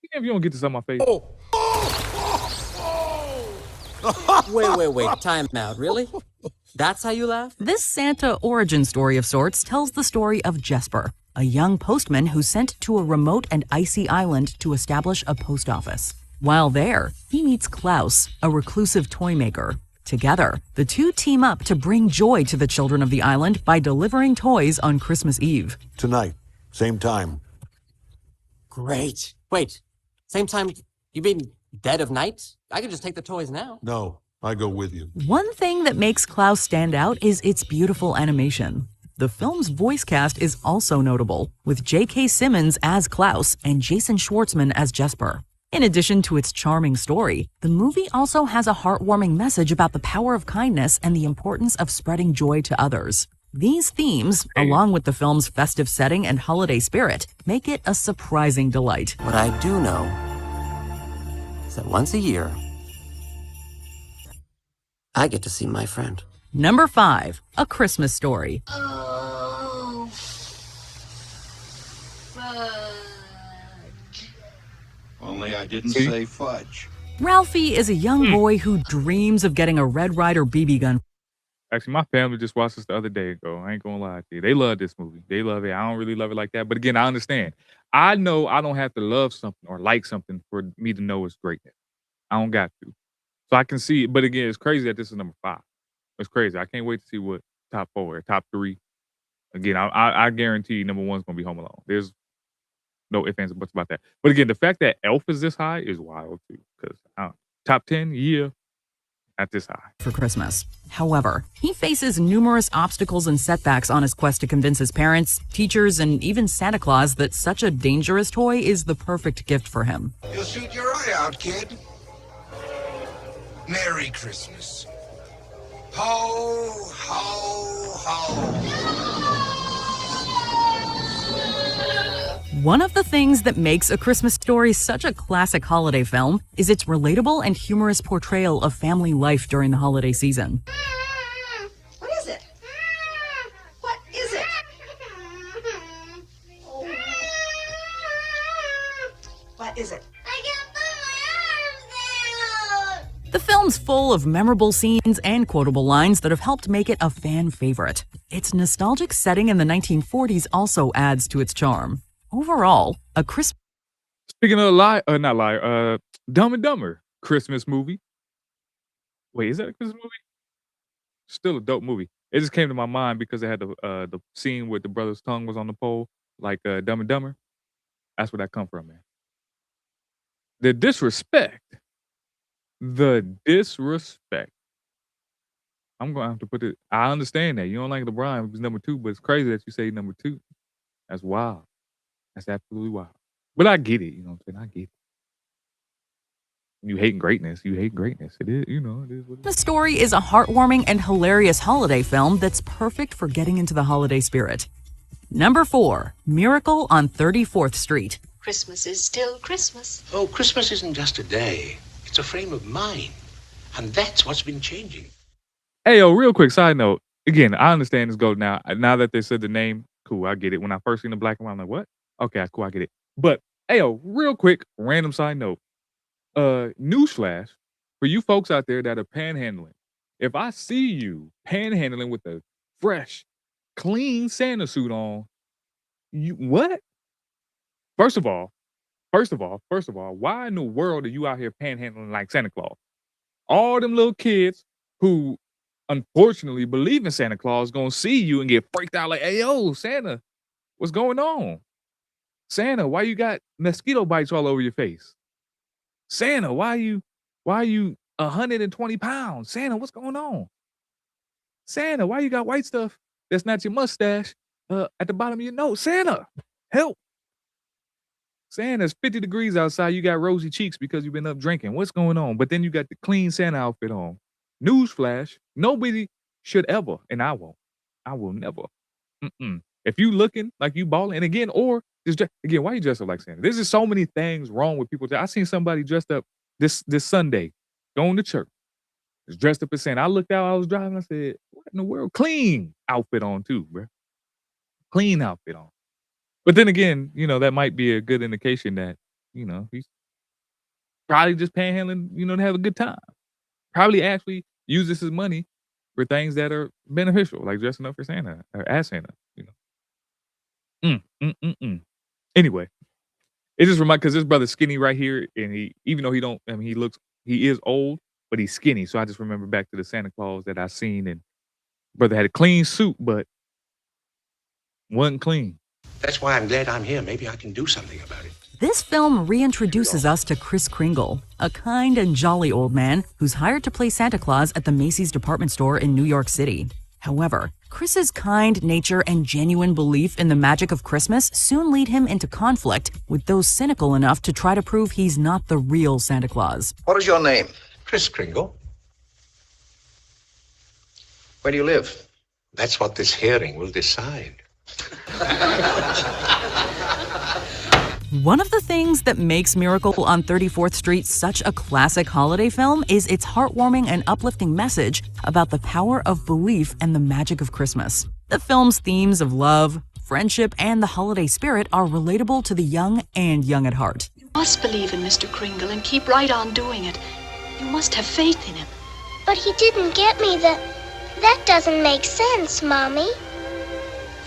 if you don't get this on my face. Wait, time out. Really? That's how you laugh? This Santa origin story of sorts tells the story of Jesper, a young postman who's sent to a remote and icy island to establish a post office. While there, he meets Klaus, a reclusive toy maker. Together, the two team up to bring joy to the children of the island by delivering toys on Christmas Eve. Tonight, same time. Great. Wait, same time? You mean dead of night? I could just take the toys now. No, I go with you. One thing that makes Klaus stand out is its beautiful animation. The film's voice cast is also notable, with J.K. Simmons as Klaus and Jason Schwartzman as Jesper. In addition to its charming story, the movie also has a heartwarming message about the power of kindness and the importance of spreading joy to others. These themes, along with the film's festive setting and holiday spirit, make it a surprising delight. What I do know is that once a year, I get to see my friend. Number 5, A Christmas Story. Oh, Only I didn't say fudge. Ralphie is a young boy who dreams of getting a Red Ryder BB gun. Actually, my family just watched this the other day ago. I ain't gonna lie to you. They love this movie. They love it. I don't really love it like that. But again, I understand. I know I don't have to love something or like something for me to know it's greatness. I don't got to. So I can see it. But again, it's crazy that this is number 5. It's crazy. I can't wait to see what top 4 or top 3. Again, I guarantee number 1 is gonna be Home Alone. There's no ifs, ands, or buts about that. But again, the fact that Elf is this high is wild too. Because top 10, yeah, not this high. For Christmas. However, he faces numerous obstacles and setbacks on his quest to convince his parents, teachers, and even Santa Claus that such a dangerous toy is the perfect gift for him. You'll shoot your eye out, kid. Merry Christmas. Ho, ho, ho. One of the things that makes A Christmas Story such a classic holiday film is its relatable and humorous portrayal of family life during the holiday season. What is it? What is it? What is it? The film's full of memorable scenes and quotable lines that have helped make it a fan favorite. Its nostalgic setting in the 1940s also adds to its charm. Overall, Speaking of Dumb and Dumber Christmas movie. Wait, is that a Christmas movie? Still a dope movie. It just came to my mind because it had the scene where the brother's tongue was on the pole. like Dumb and Dumber. That's where that come from, man. The disrespect. The disrespect. I'm gonna have to put it. I understand that you don't like LeBron. He's number 2, but it's crazy that you say number 2. That's wild. That's absolutely wild. But I get it. You know what I'm saying? I get it. You hating greatness. You hate greatness. It is. You know. It is what it is. The Story is a heartwarming and hilarious holiday film that's perfect for getting into the holiday spirit. Number 4, Miracle on 34th Street. Christmas is still Christmas. Oh, Christmas isn't just a day. It's a frame of mind. And that's what's been changing. Hey, yo, real quick side note. Again, I understand this goes now. Now that they said the name, cool, I get it. When I first seen the black and white, I'm like, what? Okay, cool, I get it. But, hey, yo, real quick, random side note. Newsflash, for you folks out there that are panhandling, if I see you panhandling with a fresh, clean Santa suit on, you what? First of all, why in the world are you out here panhandling like Santa Claus? All them little kids who unfortunately believe in Santa Claus gonna see you and get freaked out like, hey, yo, Santa, what's going on? Santa, why you got mosquito bites all over your face? Santa, why you 120 pounds? Santa, what's going on? Santa, why you got white stuff that's not your mustache at the bottom of your nose? Santa, help. Santa's 50 degrees outside. You got rosy cheeks because you've been up drinking. What's going on? But then you got the clean Santa outfit on. Newsflash, nobody should ever, and I won't. I will never. If you looking like you balling, and again, or just again, why you dressed up like Santa? There's just so many things wrong with people. I seen somebody dressed up this Sunday, going to church. Was dressed up as Santa. I looked out, I was driving, I said, what in the world? Clean outfit on too, bro. Clean outfit on. But then again, you know, that might be a good indication that, you know, he's probably just panhandling, you know, to have a good time. Probably actually uses his money for things that are beneficial, like dressing up for Santa or as Santa, you know. Anyway, it just reminds, because this brother's skinny right here, and he, even though he is old, but he's skinny. So I just remember back to the Santa Claus that I seen, and brother had a clean suit, but wasn't clean. That's why I'm glad I'm here. Maybe I can do something about it. This film reintroduces us to Kris Kringle, a kind and jolly old man who's hired to play Santa Claus at the Macy's department store in New York City. However, Chris's kind nature and genuine belief in the magic of Christmas soon lead him into conflict with those cynical enough to try to prove he's not the real Santa Claus. What is your name? Kris Kringle. Where do you live? That's what this hearing will decide. One of the things that makes Miracle on 34th Street such a classic holiday film is its heartwarming and uplifting message about the power of belief and the magic of Christmas. The film's themes of love, friendship, and the holiday spirit are relatable to the young and young at heart. You must believe in Mr. Kringle and keep right on doing it. You must have faith in him. But he didn't get me that doesn't make sense, Mommy.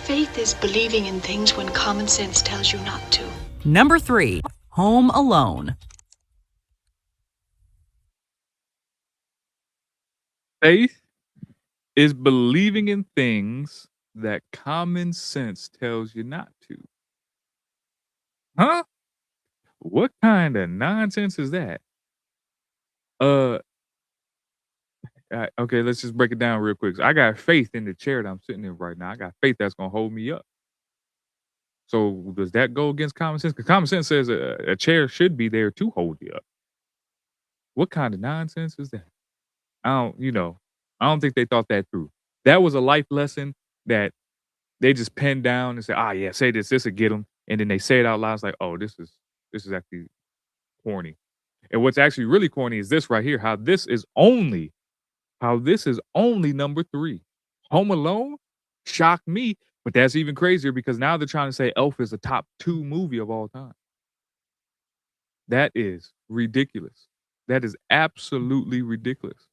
Faith is believing in things when common sense tells you not to. Number 3, Home Alone. Faith is believing in things that common sense tells you not to. Huh? What kind of nonsense is that? Okay, let's just break it down real quick. So I got faith in the chair that I'm sitting in right now. I got faith that's gonna hold me up. So does that go against common sense? Because common sense says a chair should be there to hold you up. What kind of nonsense is that? I don't think they thought that through. That was a life lesson that they just pinned down and said, yeah, say this will get them. And then they say it out loud. It's like, oh, this is actually corny. And what's actually really corny is this right here, how this is only number 3. Home Alone shocked me, but that's even crazier because now they're trying to say Elf is a top 2 movie of all time. That is ridiculous. That is absolutely ridiculous.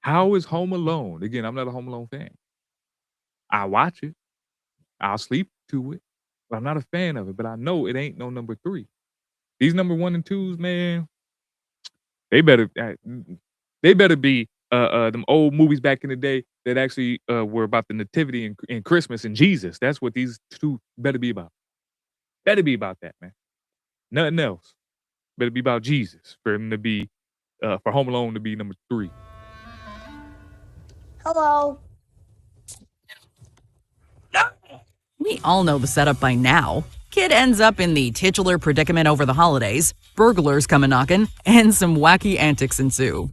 How is Home Alone? Again, I'm not a Home Alone fan. I watch it. I'll sleep to it, but I'm not a fan of it. But I know it ain't no number 3. These number 1 and 2s, man, they better be them old movies back in the day that actually were about the nativity and Christmas and Jesus. That's what these 2 better be about. Better be about that, man. Nothing else. Better be about Jesus for him to be, for Home Alone to be number 3. Hello. We all know the setup by now. Kid ends up in the titular predicament over the holidays, burglars come a-knocking, and some wacky antics ensue.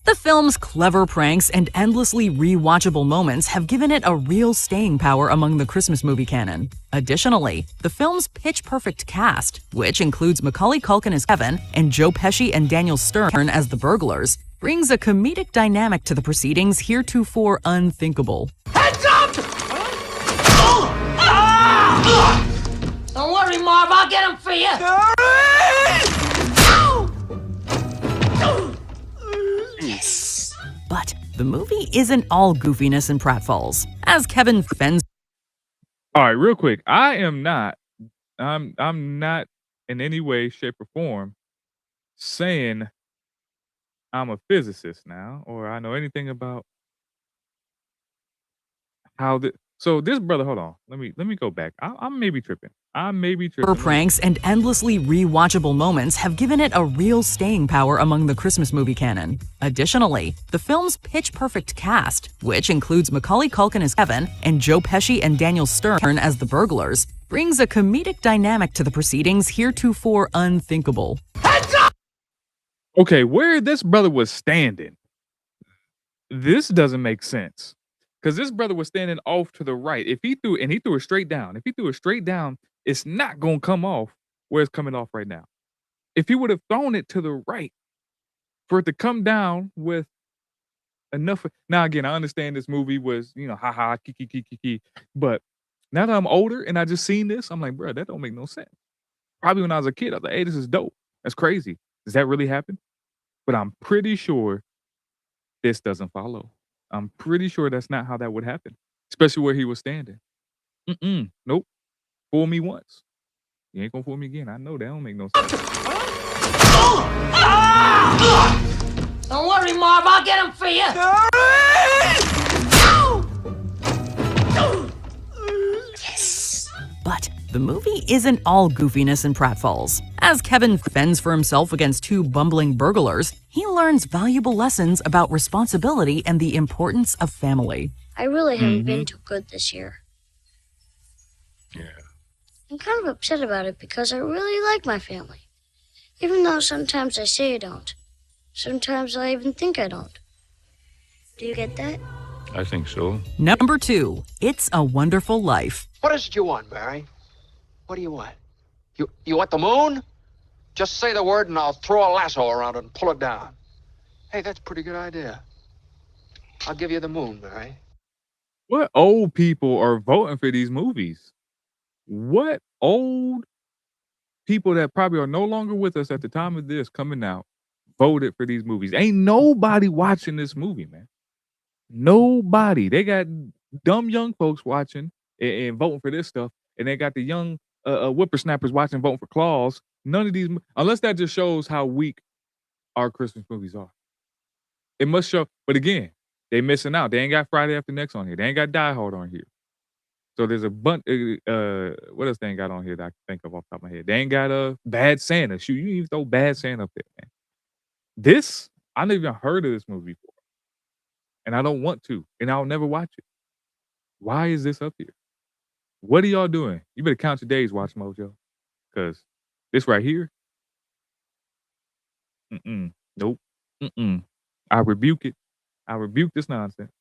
The film's clever pranks and endlessly rewatchable moments have given it a real staying power among the Christmas movie canon. Additionally, the film's pitch-perfect cast, which includes Macaulay Culkin as Kevin and Joe Pesci and Daniel Stern as the burglars, brings a comedic dynamic to the proceedings heretofore unthinkable. Heads up! Don't worry, Marv. I'll get him for you. Yes. But the movie isn't all goofiness and pratfalls. As Kevin fends. All right, real quick. I'm not in any way, shape, or form saying I'm a physicist now, or I know anything about how the. So this brother, hold on. Let me go back. I may be tripping. Her pranks and endlessly rewatchable moments have given it a real staying power among the Christmas movie canon. Additionally, the film's pitch-perfect cast, which includes Macaulay Culkin as Kevin and Joe Pesci and Daniel Stern as the burglars, brings a comedic dynamic to the proceedings heretofore unthinkable. Heads up! Okay, where this brother was standing, this doesn't make sense. Because this brother was standing off to the right. If he threw it straight down, it's not going to come off where it's coming off right now. If he would have thrown it to the right for it to come down with enough. Now, again, I understand this movie was, ha, kiki. But now that I'm older and I just seen this, I'm like, bro, that don't make no sense. Probably when I was a kid, I was like, hey, this is dope. That's crazy. Does that really happen? But I'm pretty sure this doesn't follow. I'm pretty sure that's not how that would happen, especially where he was standing. Nope. Fool me once. You ain't gonna fool me again. I know that don't make no sense. Don't worry, Marv. I'll get him for you. Yes. But the movie isn't all goofiness and pratfalls. As Kevin fends for himself against 2 bumbling burglars, he learns valuable lessons about responsibility and the importance of family. I really haven't been too good this year. Yeah. I'm kind of upset about it because I really like my family. Even though sometimes I say I don't. Sometimes I even think I don't. Do you get that? I think so. Number 2, It's a Wonderful Life. What is it you want, Mary? What do you want? You want the moon? Just say the word and I'll throw a lasso around it and pull it down. Hey, that's a pretty good idea. I'll give you the moon, Mary. What old people are voting for these movies? What old people that probably are no longer with us at the time of this coming out voted for these movies? Ain't nobody watching this movie, man. Nobody. They got dumb young folks watching and voting for this stuff, and they got the young whippersnappers watching voting for Claus. None of these, unless that just shows how weak our Christmas movies are. It must show, but again, they missing out. They ain't got Friday After Next on here. They ain't got Die Hard on here. So there's a bunch. What else they ain't got on here that I can think of off the top of my head? They ain't got Bad Santa. Shoot, you even throw Bad Santa up there, man. This, I never even heard of this movie before, and I don't want to, and I'll never watch it. Why is this up here? What are y'all doing? You better count your days, WatchMojo, because this right here. Nope. I rebuke it. I rebuke this nonsense.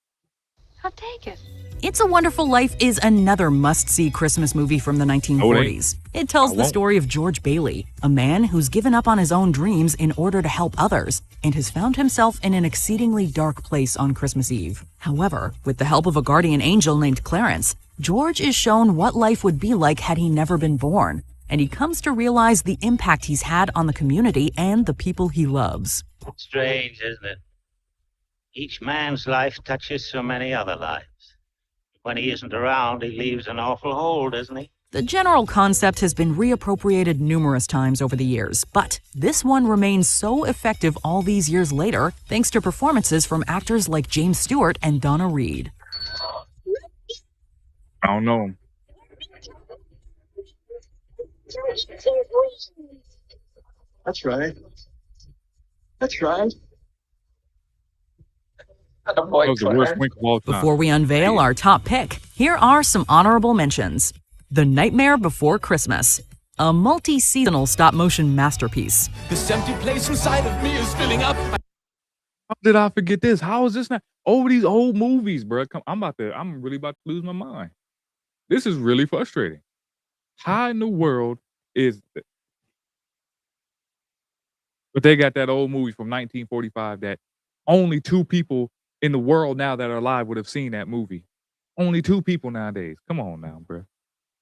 I'll take it. It's a Wonderful Life is another must-see Christmas movie from the 1940s. It tells the story of George Bailey, a man who's given up on his own dreams in order to help others and has found himself in an exceedingly dark place on Christmas Eve. However, with the help of a guardian angel named Clarence, George is shown what life would be like had he never been born, and he comes to realize the impact he's had on the community and the people he loves. Strange, isn't it? Each man's life touches so many other lives. When he isn't around, he leaves an awful hole, doesn't he? The general concept has been reappropriated numerous times over the years, but this one remains so effective all these years later thanks to performances from actors like James Stewart and Donna Reed. I don't know. That's right. That's right. That was the worst wink of all time. Before we unveil our top pick, here are some honorable mentions. The Nightmare Before Christmas, a multi-seasonal stop-motion masterpiece. This empty place inside of me is filling up. How did I forget this? How is this not over these old movies, bro? I'm really about to lose my mind. This is really frustrating. How in the world is it? But they got that old movie from 1945 that only 2 people in the world now that are alive would have seen that movie. Only 2 people nowadays. Come on now, bro.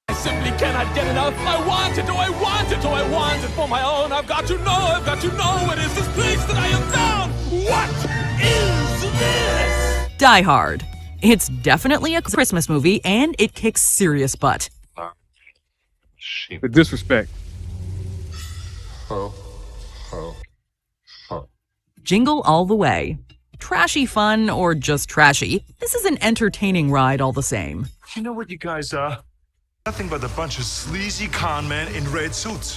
I simply cannot get enough. I want it, oh, I want it, oh, I want it for my own. I've got to know what is this place that I have found. What is this? Die Hard. It's definitely a Christmas movie, and it kicks serious butt. The disrespect. Jingle All the Way. Trashy fun or just trashy, this is an entertaining ride all the same. You know what you guys are? Nothing but a bunch of sleazy con men in red suits.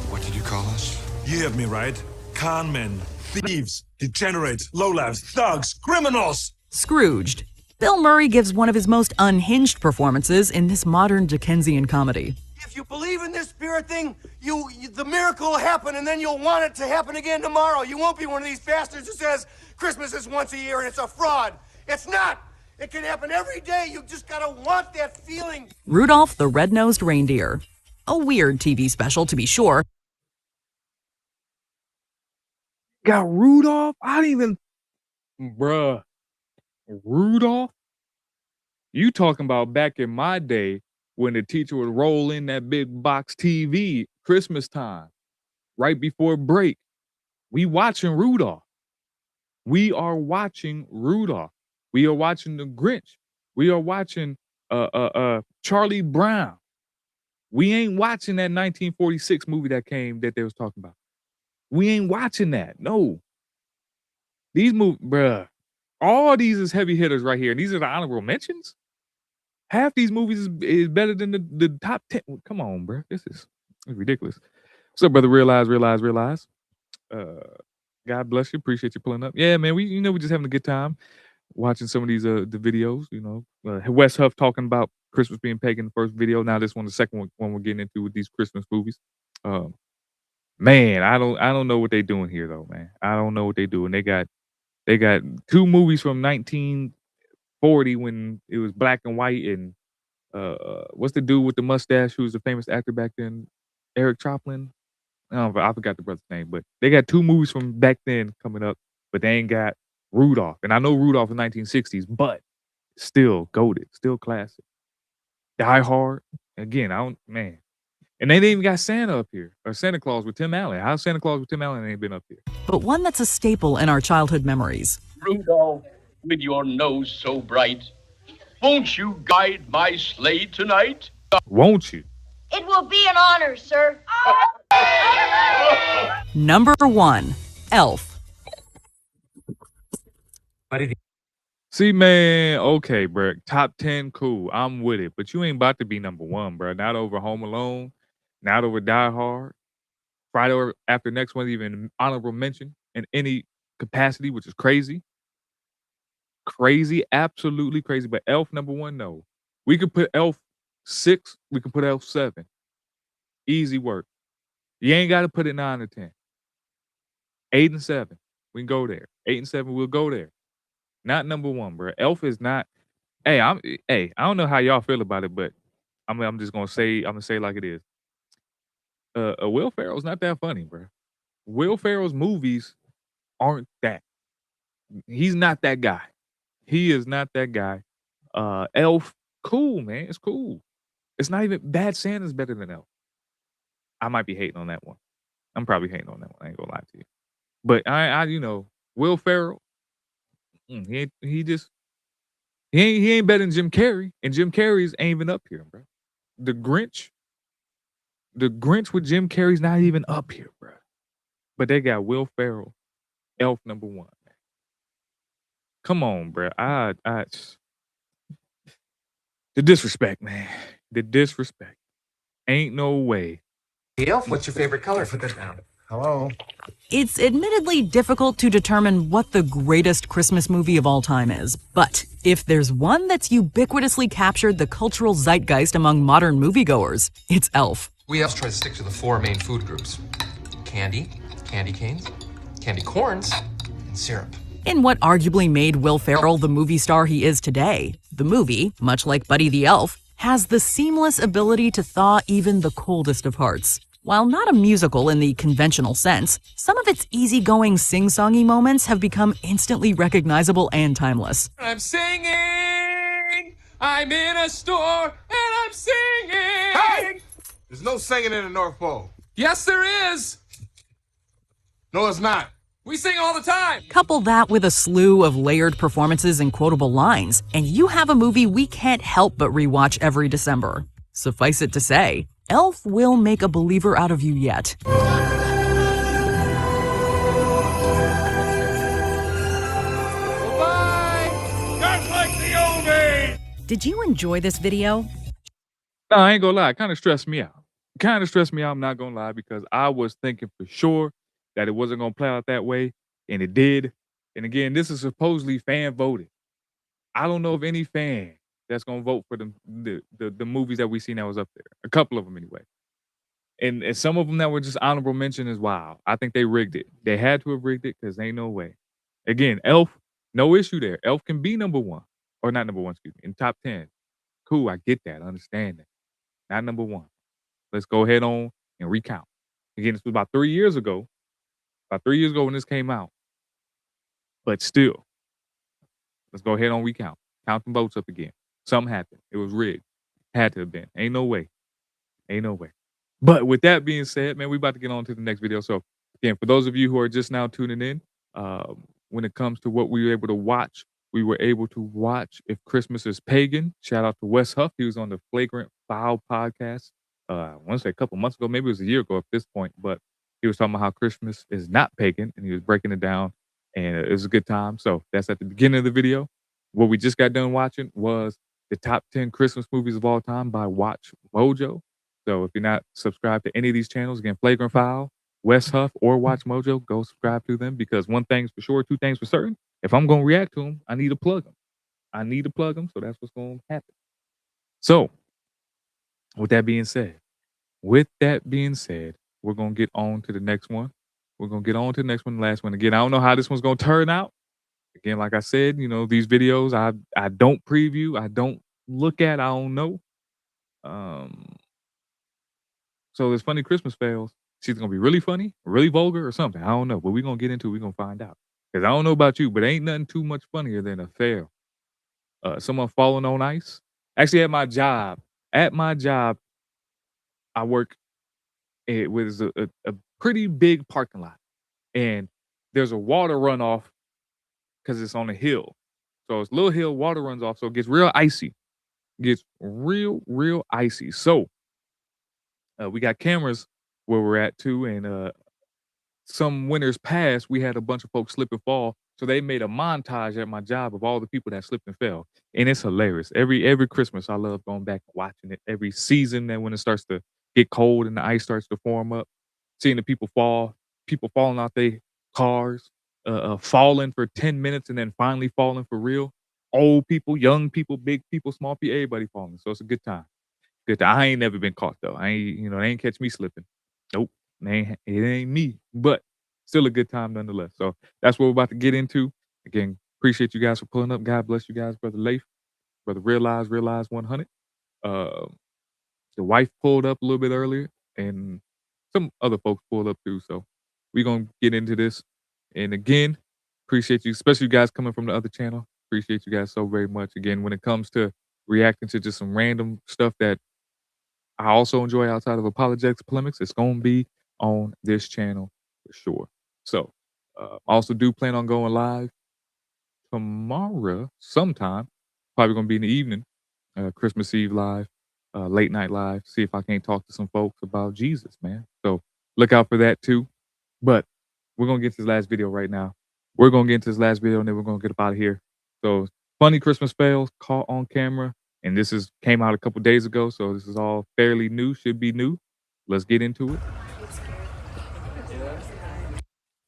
What did you call us? You heard me right. Con men, thieves, degenerates, lowlifes, thugs, criminals. Scrooged. Bill Murray gives one of his most unhinged performances in this modern Dickensian comedy. If you believe in this spirit thing, the miracle will happen, and then you'll want it to happen again tomorrow. You won't be one of these bastards who says Christmas is once a year and it's a fraud. It's not. It can happen every day. You just gotta want that feeling. Rudolph the Red-Nosed Reindeer. A weird TV special, to be sure. Got Rudolph? I didn't even... Bruh. Rudolph? You talking about back in my day when the teacher would roll in that big box TV Christmas time, right before break. We watching Rudolph. We are watching Rudolph. We are watching The Grinch. We are watching Charlie Brown. We ain't watching that 1946 movie that they was talking about. We ain't watching that. No. These movies, bruh. All these is heavy hitters right here. And these are the honorable mentions. Half these movies is better than the top 10. Come on, bro. This is ridiculous. What's up, brother? Realize. God bless you. Appreciate you pulling up. Yeah, man. We just having a good time watching some of these the videos. Wes Huff talking about Christmas being pagan in the first video. Now this one, the second one we're getting into with these Christmas movies. Man, I don't know what they're doing here though, man. I don't know what they're doing. They got 2 movies from 1940 when it was black and white, and what's the dude with the mustache who's a famous actor back then? Eric Choplin? I forgot the brother's name, but they got 2 movies from back then coming up, but they ain't got Rudolph. And I know Rudolph in 1960s, but still goated, still classic. Die Hard. Again, man. And they didn't even got Santa up here, or Santa Claus with Tim Allen. How's Santa Claus with Tim Allen ain't been up here? But one that's a staple in our childhood memories. Rudolph, with your nose so bright, won't you guide my sleigh tonight? Won't you? It will be an honor, sir. Number 1, Elf. See, man, okay, bro. Top 10, cool. I'm with it. But you ain't about to be number 1, bro. Not over Home Alone. Not over Die Hard. Friday after next one, even honorable mention in any capacity, which is crazy. Crazy, absolutely crazy. But Elf number 1, no. We could put Elf 6. We could put Elf 7. Easy work. You ain't got to put it 9 or 10. 8 and 7. We can go there. 8 and 7, we'll go there. Not number 1, bro. Elf is not. Hey, I don't know how y'all feel about it, but I'm just gonna say it like it is. Will Ferrell's not that funny, bro. Will Ferrell's movies aren't that. He's not that guy. He is not that guy. Elf, cool, man. It's cool. It's not even Bad Santa's better than Elf. I might be hating on that one. I'm probably hating on that one. I ain't gonna lie to you. But I Will Ferrell. He ain't better than Jim Carrey, and Jim Carrey's ain't even up here, bro. The Grinch with Jim Carrey's not even up here, bro. But they got Will Ferrell, Elf number 1. Come on, bro. The disrespect, man. The disrespect. Ain't no way. The elf, what's your favorite color? Put that down. Hello? It's admittedly difficult to determine what the greatest Christmas movie of all time is, but if there's one that's ubiquitously captured the cultural zeitgeist among modern moviegoers, it's Elf. We elves try to stick to the 4 main food groups: candy, candy canes, candy corns, and syrup. In what arguably made Will Ferrell the movie star he is today, the movie, much like Buddy the Elf, has the seamless ability to thaw even the coldest of hearts. While not a musical in the conventional sense, some of its easygoing sing-songy moments have become instantly recognizable and timeless. I'm singing. I'm in a store and I'm singing. Hey! There's no singing in the North Pole. Yes, there is. No, it's not. We sing all the time. Couple that with a slew of layered performances and quotable lines, and you have a movie we can't help but rewatch every December. Suffice it to say, Elf will make a believer out of you yet. Just like the old days. Did you enjoy this video? No, I ain't gonna lie. It kind of stressed me out. I'm not gonna lie, because I was thinking for sure that it wasn't gonna play out that way, and it did. And again, this is supposedly fan voted. I don't know of any fan that's gonna vote for the movies that we seen that was up there. A couple of them anyway. And some of them that were just honorable mention is wow. I think they rigged it. They had to have rigged it because ain't no way. Again, Elf, no issue there. Elf can be number one. Or not number one, excuse me, in top 10. Cool, I get that. I understand that. Not number one. Let's go ahead on and recount. Again, this was about 3 years ago. About 3 years ago when this came out. But still, let's go ahead on recount. Count them votes up again. Something happened. It was rigged. Had to have been. Ain't no way. Ain't no way. But with that being said, man, we about to get on to the next video. So again, for those of you who are just now tuning in, when it comes to what we were able to watch, we were able to watch If Christmas is Pagan. Shout out to Wes Huff. He was on the Flagrant Foul podcast. I want to say a couple months ago, maybe it was a year ago at this point, but he was talking about how Christmas is not pagan, and he was breaking it down, and it was a good time. So that's at the beginning of the video. What we just got done watching was the top 10 Christmas movies of all time by WatchMojo. So if you're not subscribed to any of these channels, again, Flagrant Foul, Wes Huff, or WatchMojo, go subscribe to them, because one thing's for sure, two things for certain. If I'm going to react to them, I need to plug them. So that's what's going to happen. So with that being said, we're going to get on to the next one. The last one. Again, I don't know how this one's going to turn out. Again, like I said, you know, these videos, I don't preview. I don't look at. I don't know. So there's funny Christmas fails. She's going to be really funny, really vulgar, or something. I don't know. But we're going to get into it. We're going to find out. Because I don't know about you, but ain't nothing too much funnier than a fail. Someone falling on ice. Actually, at my job, I work. It was a pretty big parking lot, and there's a water runoff because it's on a hill. So it's a little hill, water runs off, so it gets real icy. Real icy. So we got cameras where we're at too, and some winters past, we had a bunch of folks slip and fall. So they made a montage at my job of all the people that slipped and fell. And it's hilarious. Every Christmas, I love going back and watching it. Every season, that when it starts to get cold and the ice starts to form up, seeing the people fall, people falling out their cars, falling for 10 minutes and then finally falling for real. Old people, young people, big people, small people, everybody falling. So it's a good time. I ain't never been caught though. They ain't catch me slipping. Nope. It ain't me. But still a good time nonetheless. So that's what we're about to get into. Again, appreciate you guys for pulling up. God bless you guys, Brother Leif, Brother Realize 100. The wife pulled up a little bit earlier, and some other folks pulled up too. So we're going to get into this. And again, appreciate you, especially you guys coming from the other channel. Appreciate you guys so very much. Again, when it comes to reacting to just some random stuff that I also enjoy outside of apologetics polemics, it's going to be on this channel for sure. So also do plan on going live tomorrow sometime. Probably going to be in the evening, Christmas Eve live, late night live. See if I can't talk to some folks about Jesus, man. So look out for that too. But we're going to get to this last video right now. And then we're going to get up out of here. So funny Christmas fails caught on camera. and this came out a couple days ago, so this is all fairly new. Should be new. Let's get into it.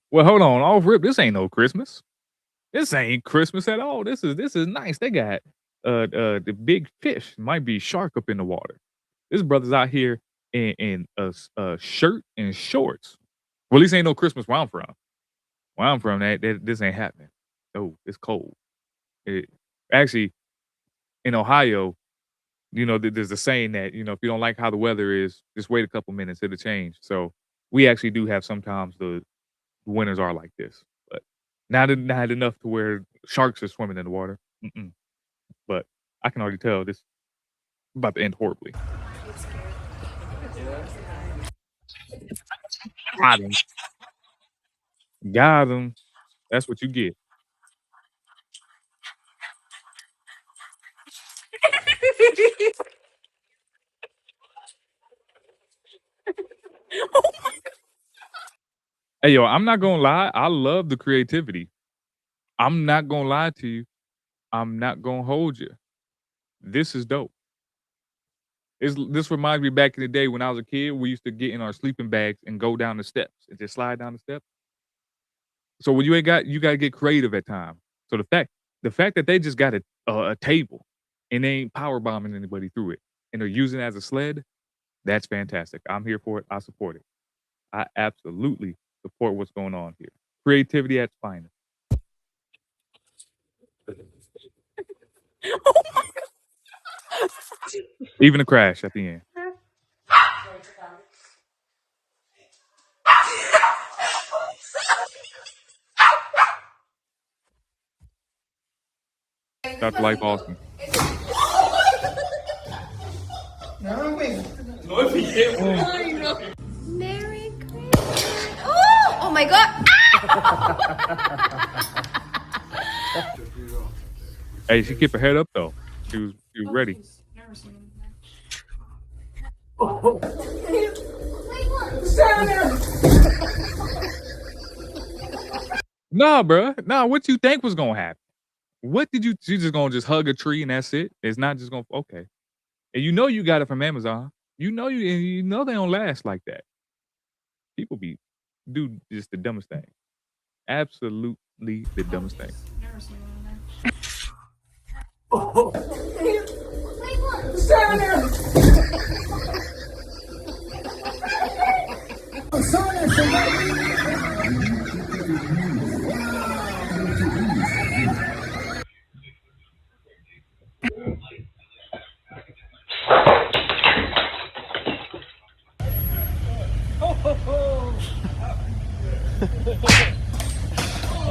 Well, hold on, off rip. This ain't no Christmas. This ain't Christmas at all. This is nice. They got the big fish. Might be shark up in the water. This brother's out here in a shirt and shorts. Well, at least ain't no Christmas where I'm from. Where I'm from, this ain't happening. No, it's cold. Actually, in Ohio, you know, there's a saying that, you know, if you don't like how the weather is, just wait a couple minutes, it'll change. So we actually do have sometimes the winters are like this, but not enough to where sharks are swimming in the water. But I can already tell this is about to end horribly. Got him. Got him. That's what you get. Hey, yo, I'm not gonna lie. I love the creativity. I'm not gonna lie to you. I'm not gonna hold you. This is dope. This reminds me back in the day when I was a kid, we used to get in our sleeping bags and go down the steps and just slide down the steps. So when you gotta get creative at times. So the fact that they just got a table and they ain't power bombing anybody through it and they're using it as a sled, that's fantastic. I'm here for it. I support it. I absolutely support what's going on here. Creativity at its finest. Even a crash at the end. Dr. Life Austin. Merry Christmas. Oh my God. Hey, she kept her head up though. She was ready. Nah, bro. Nah, what you think was gonna happen? What did you just gonna just hug a tree and that's it? It's not just gonna okay. And you know you got it from Amazon. You know they don't last like that. People do just the dumbest thing. Absolutely the dumbest thing.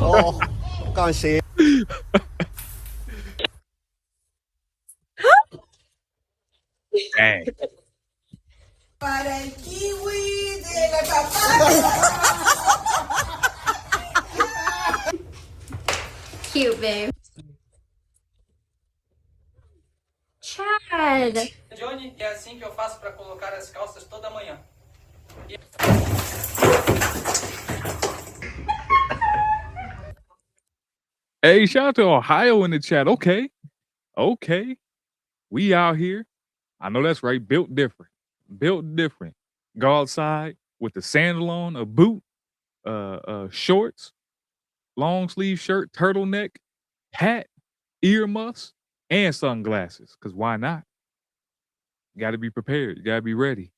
Oh, can't see it. Dang. Para el kiwi de la papaya. Cute, babe. Chad. Johnny, é assim que eu faço para colocar as calças toda manhã. Hey, shout out to Ohio in the chat. Okay. We out here. I know that's right. Built different. Go outside with the sandal on, a boot, shorts, long sleeve shirt, turtleneck, hat, earmuffs, and sunglasses. Cause why not? You gotta be prepared. You gotta be ready.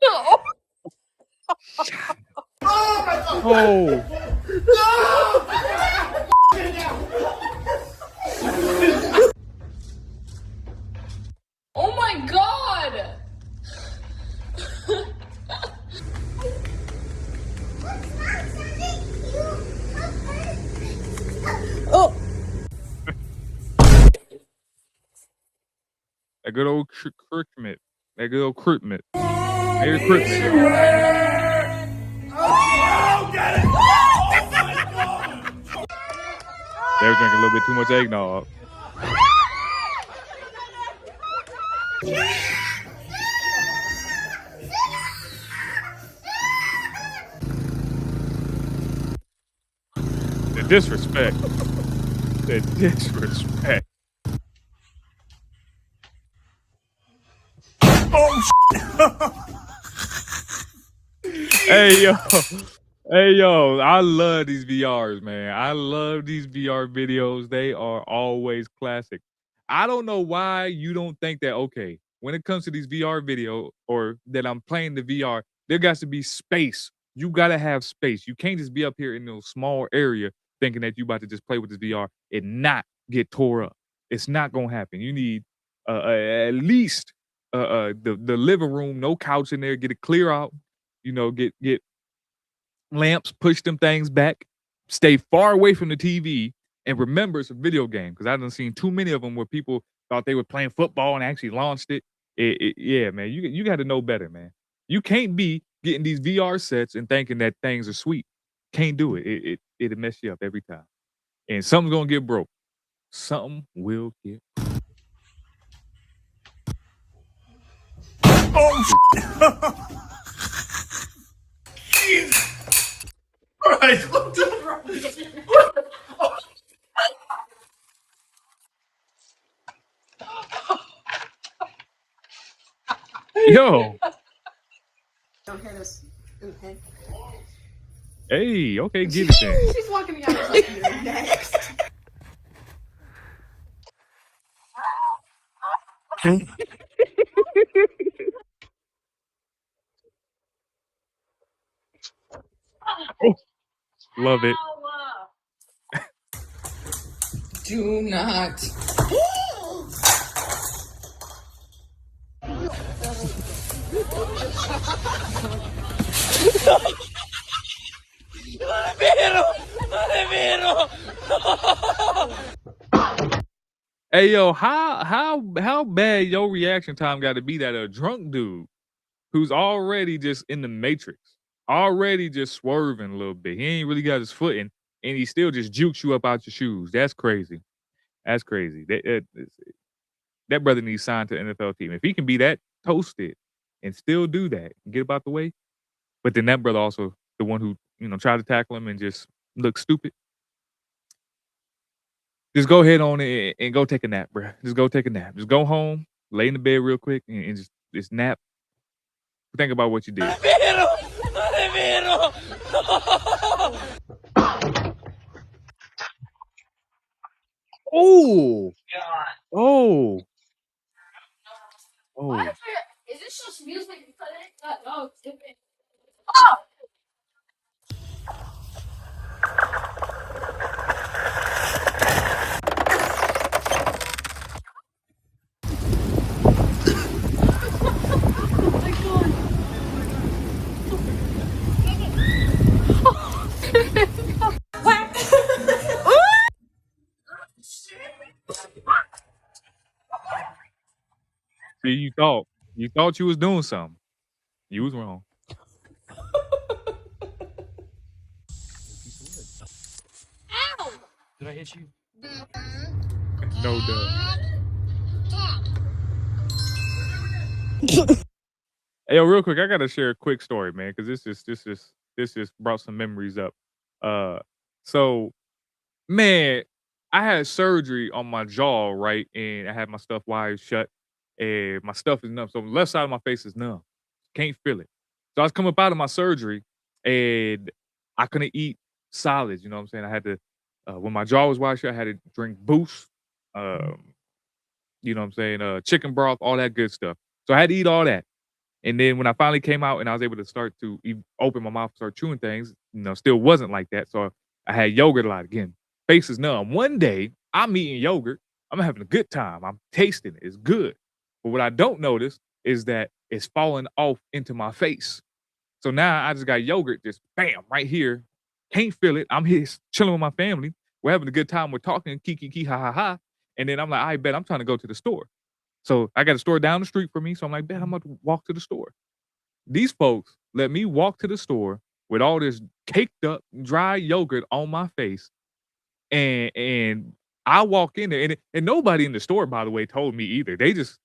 Oh. Oh my God. Oh. That good old Christmas. That good old Christmas. Merry Christmas. Oh, get it! Oh my God! They were drinking a little bit too much eggnog. The disrespect. The disrespect. Hey yo, hey yo, I love these VRs, man. I love these VR videos. They are always classic. I don't know why you don't think that, okay, when it comes to these VR video or that I'm playing the VR, there got to be space. You gotta have space. You can't just be up here in no small area thinking that you about to just play with this VR and not get tore up. It's not gonna happen. You need at least the living room, no couch in there, get it clear out. You know, get lamps, push them things back, stay far away from the TV, and remember it's a video game. Because I done seen too many of them where people thought they were playing football and actually launched it. Yeah, man, you got to know better, man. You can't be getting these VR sets and thinking that things are sweet. Can't do it. It'll mess you up every time. And something's gonna get broke. Something will get. Oh, all right. Yo. Don't hear this. Okay. Hey, okay, give it then. She's walking me down. Like, you're next. Oh, love it. Do not. Hey yo, how bad your reaction time got to be that a drunk dude who's already just in the matrix, already just swerving a little bit. He ain't really got his footing, and he still just jukes you up out your shoes. That's crazy. That's crazy. That brother needs signed to an NFL team. If he can be that toasted and still do that, and get about the way. But then that brother also the one who tried to tackle him and just looked stupid. Just go ahead on it and go take a nap, bro. Just go take a nap. Just go home, lay in the bed real quick, and just nap. Think about what you did. Oh, oh, oh. Is this just music? Oh, stupid. See, you thought you was doing something. You was wrong. Ow! Did I hit you? No duh. Hey, yo, real quick, I gotta share a quick story, man, because this just brought some memories up. So man, I had surgery on my jaw, right, and I had my stuff wired shut, and my stuff is numb. So the left side of my face is numb, can't feel it. So I was coming up out of my surgery, and I couldn't eat solids. You know what I'm saying? I had to when my jaw was wired shut, I had to drink Boost. You know what I'm saying? Chicken broth, all that good stuff. So I had to eat all that. And then when I finally came out and I was able to start to open my mouth and start chewing things, still wasn't like that. So I had yogurt a lot again. Face is numb. One day, I'm eating yogurt. I'm having a good time. I'm tasting it. It's good. But what I don't notice is that it's falling off into my face. So now I just got yogurt just bam, right here. Can't feel it. I'm here chilling with my family. We're having a good time. We're talking, kiki, ha, ha, ha. And then I'm like, I bet I'm trying to go to the store. So I got a store down the street from me. So I'm like, bet I'm going to walk to the store. These folks let me walk to the store with all this caked up, dry yogurt on my face. And I walk in there, and nobody in the store, by the way, told me either. They just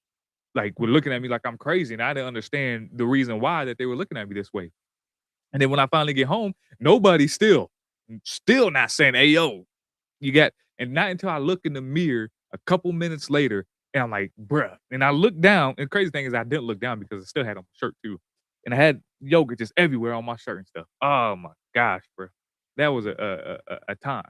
were looking at me like I'm crazy, and I didn't understand the reason why that they were looking at me this way. And then when I finally get home, nobody still not saying, "Hey, yo, you got." And not until I look in the mirror a couple minutes later, and I'm like, "Bruh." And I look down, and the crazy thing is I didn't look down because I still had on my shirt too. and I had yogurt just everywhere on my shirt and stuff. Oh my gosh, bro, that was a time.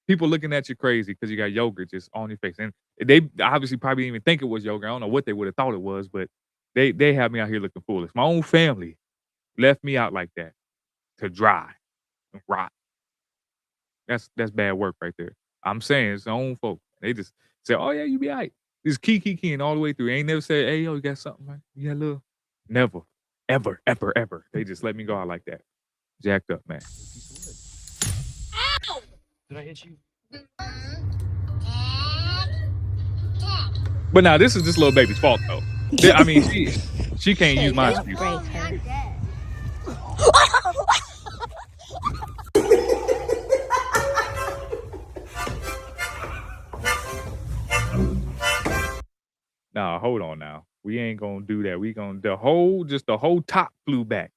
People looking at you crazy because you got yogurt just on your face, and they obviously probably didn't even think it was yogurt. I don't know what they would have thought it was, but they had me out here looking foolish. My own family left me out like that to dry and rot. That's bad work right there. I'm saying it's their own folk. They just say, "Oh yeah, you be all right." Just keying all the way through. Ain't never said, "Hey yo, you got something? Man? You got a little?" Never, ever. They just let me go out like that. Jacked up, man. Ow! Did I hit you? But now this is this little baby's fault though. I mean, she can't use my excuse. Nah, hold on now. We ain't gonna do that. We gonna the whole top flew back.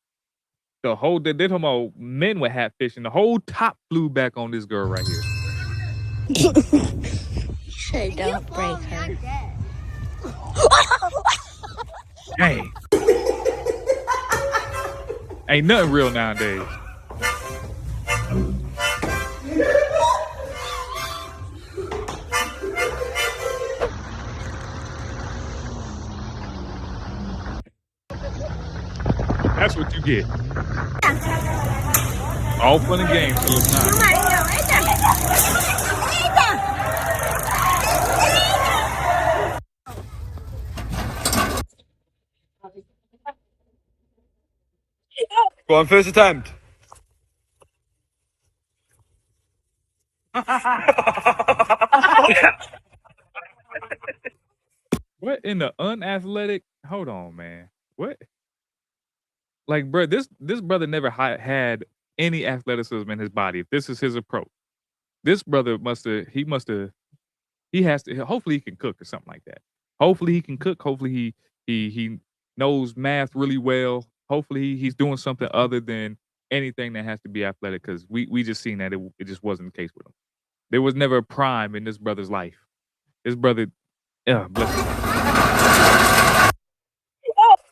They're talking about men with hat fishing. The whole top flew back on this girl right here. Say don't break her. Dang. Ain't nothing real nowadays. That's what you get. All fun and games till it's not. Go on, first attempt. What in the unathletic? Hold on, man. What? Like, bro, this brother never had any athleticism in his body. If this is his approach, this brother he has to. Hopefully, he can cook or something like that. Hopefully, he can cook. Hopefully, he knows math really well. Hopefully, he's doing something other than anything that has to be athletic. Because we just seen that it just wasn't the case with him. There was never a prime in this brother's life. This brother, bless him.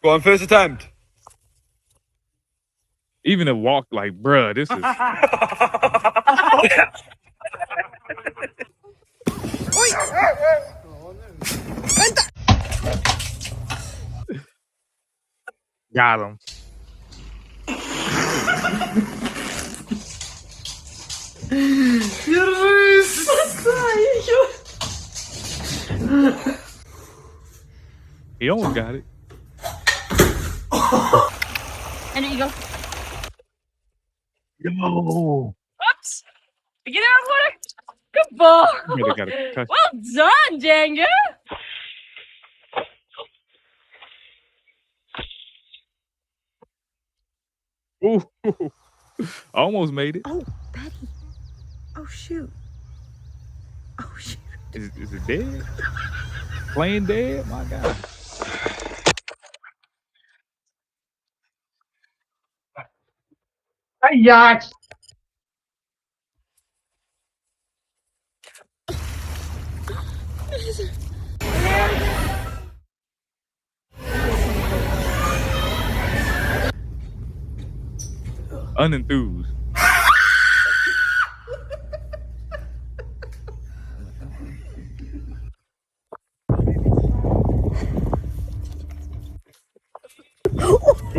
Go on, first attempt. Even a walk, like, bruh, this is. Got him. He almost got it. And there you go. Yo. Oops. Get out of water. Good ball. Really got a concussion. Well done, Danga. Ooh. Almost made it. Oh, Betty. Oh, shoot. Oh, shoot. Is it dead? Plain dead? My God. Hey, yachts. Unenthused.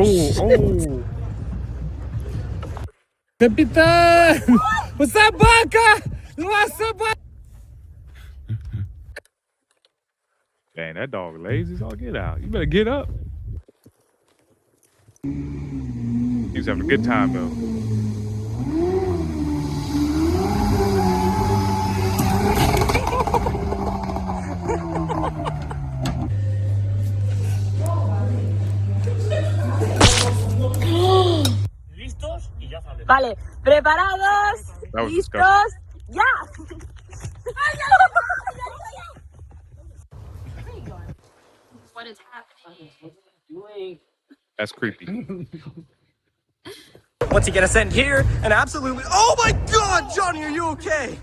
Oh. Capitán! What's up, Baka? What's up, Baka? Dang, that dog lazy as all get out. You better get up. He's having a good time, though. Vale, preparados, listos, ya. What is happening? That's creepy. Once you get a scent here, and absolutely. Oh my God, Johnny, are you okay?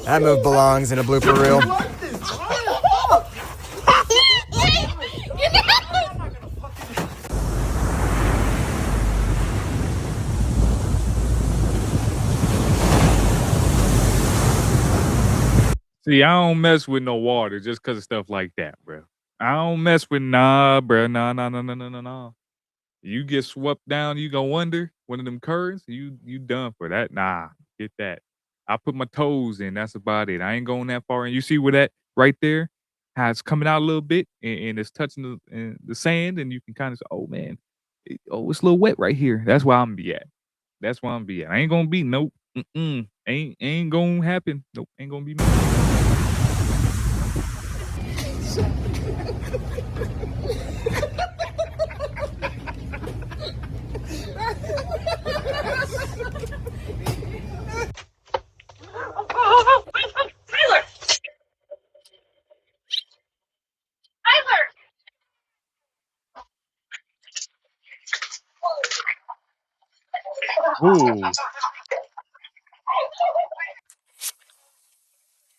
That move belongs in a blooper reel. See, I don't mess with no water just because of stuff like that, bro. I don't mess with bro. Nah. You get swept down, you gonna wonder one of them currents. You done for that? Nah, get that. I put my toes in. That's about it. I ain't going that far. And you see where that right there, how it's coming out a little bit and it's touching the sand, and you can kind of say, oh man, it's a little wet right here. That's where I'm gonna be at. That's where I'm gonna be at. I ain't gonna be nope. Ain't gonna happen. Nope. Ain't gonna be me. Tyler! Tyler! Ooh.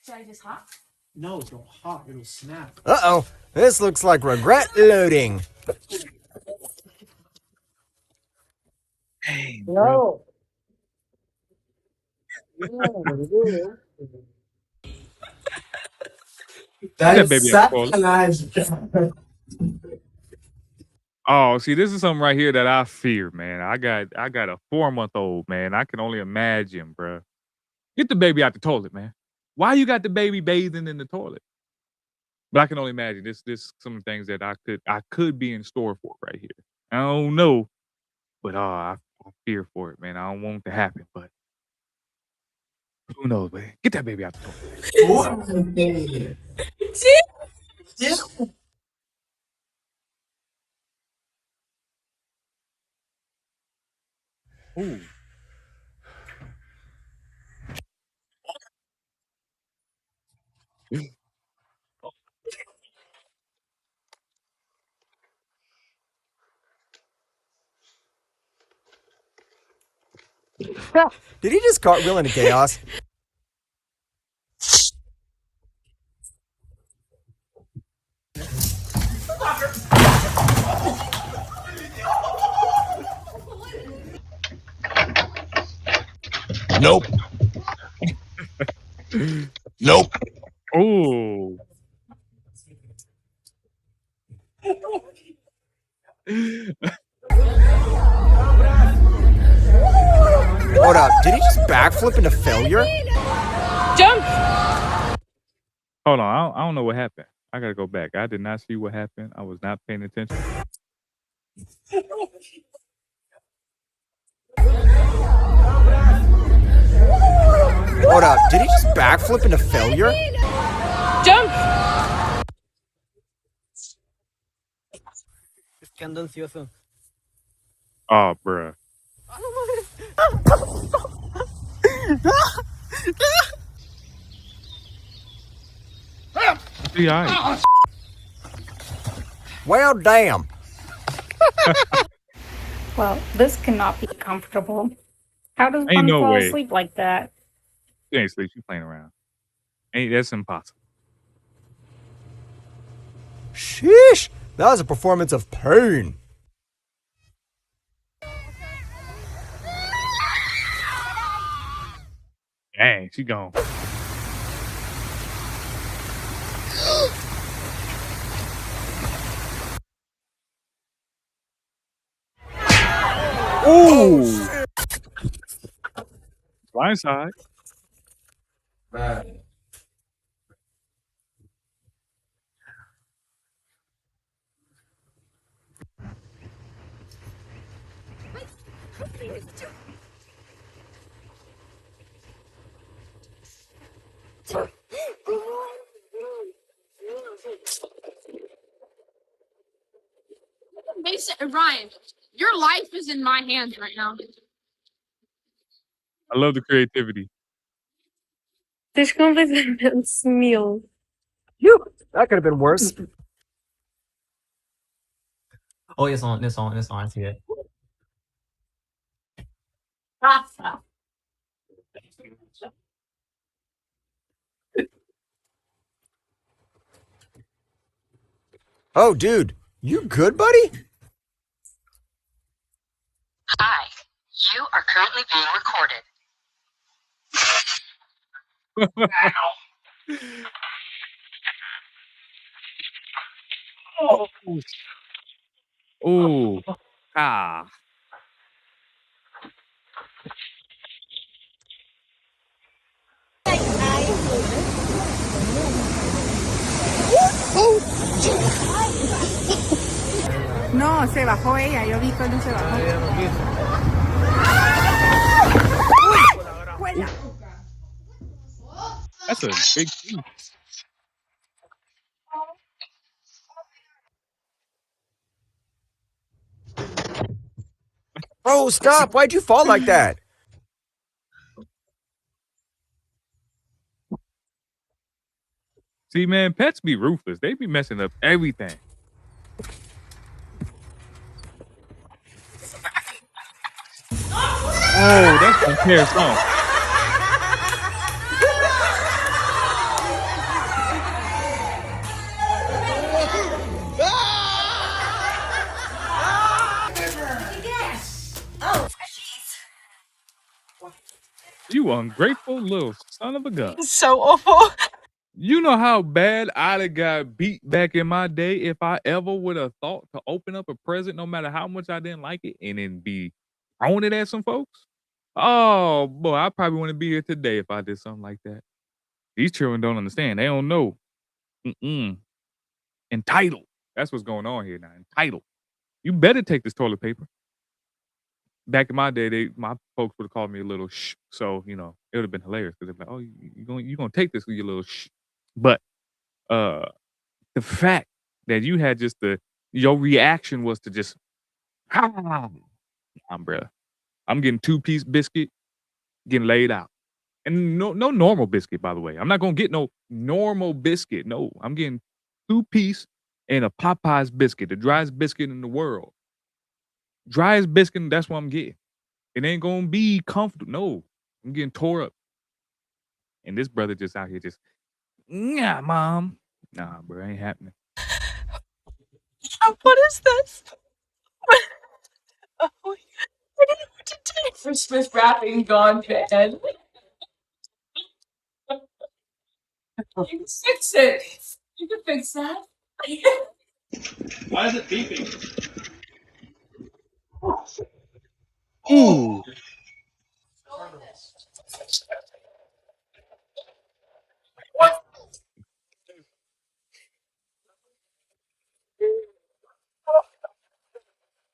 Should I just hop? No, don't hop. It'll snap. Uh-oh. This looks like regret loading. Hey, No. That baby at the toilet. Oh, see, this is something right here that I fear, man. I got a 4-month-old, man. I can only imagine, bro. Get the baby out the toilet, man. Why you got the baby bathing in the toilet? But I can only imagine this some things that I could be in store for right here. I don't know, but I fear for it, man. I don't want it to happen, but who knows, man? Get that baby out the toilet. Ooh. Did he just cartwheel into chaos? Nope. Nope. Ooh. Hold up, did he just backflip into failure? Jump! Hold on, I don't know what happened. I gotta go back. I did not see what happened. I was not paying attention. Hold up, did he just backflip into failure? Jump! Oh, bruh. Yeah. Well, damn. Well, this cannot be comfortable. How does Ain't one no fall way. asleep like that? You ain't sleep. You playing around. That's impossible. Sheesh, that was a performance of pain. Dang, she gone. Ooh. Blind side. Mason, Ryan, your life is in my hands right now. I love the creativity. This conversation meal. Phew, that could have been worse. Oh, it's on. I see it. Oh, dude, you good, buddy? Hi, you are currently being recorded. Oh. Ooh. Ah. No, se bajó ella. Yo vi cuando se bajó. That's a big thing. Bro, stop. Why'd you fall like that? See, man, pets be ruthless. They be messing up everything. Oh, that's my favorite song. Oh, You ungrateful little son of a gun. So awful. You know how bad I'd have got beat back in my day if I ever would have thought to open up a present, no matter how much I didn't like it, and then be throwing it at some folks? Oh, boy, I probably wouldn't be here today if I did something like that. These children don't understand. They don't know. Entitled. That's what's going on here now. Entitled. You better take this toilet paper. Back in my day, my folks would have called me a little shh. So, it would have been hilarious because they're like, oh, you gonna take this with your little shh. But the fact that you had just your reaction was to just, bruh. I'm getting 2-piece biscuit, getting laid out. And no normal biscuit, by the way. I'm not gonna get no normal biscuit. No, I'm getting 2-piece and a Popeye's biscuit, the driest biscuit in the world. Driest biscuit, that's what I'm getting. It ain't gonna be comfortable. No, I'm getting tore up. And this brother just out here just, yeah, mom. Nah, bro, ain't happening. What is this? Oh, I didn't know what to do. Christmas wrapping gone bad. You can fix it. You can fix that. Why is it beeping? Ooh.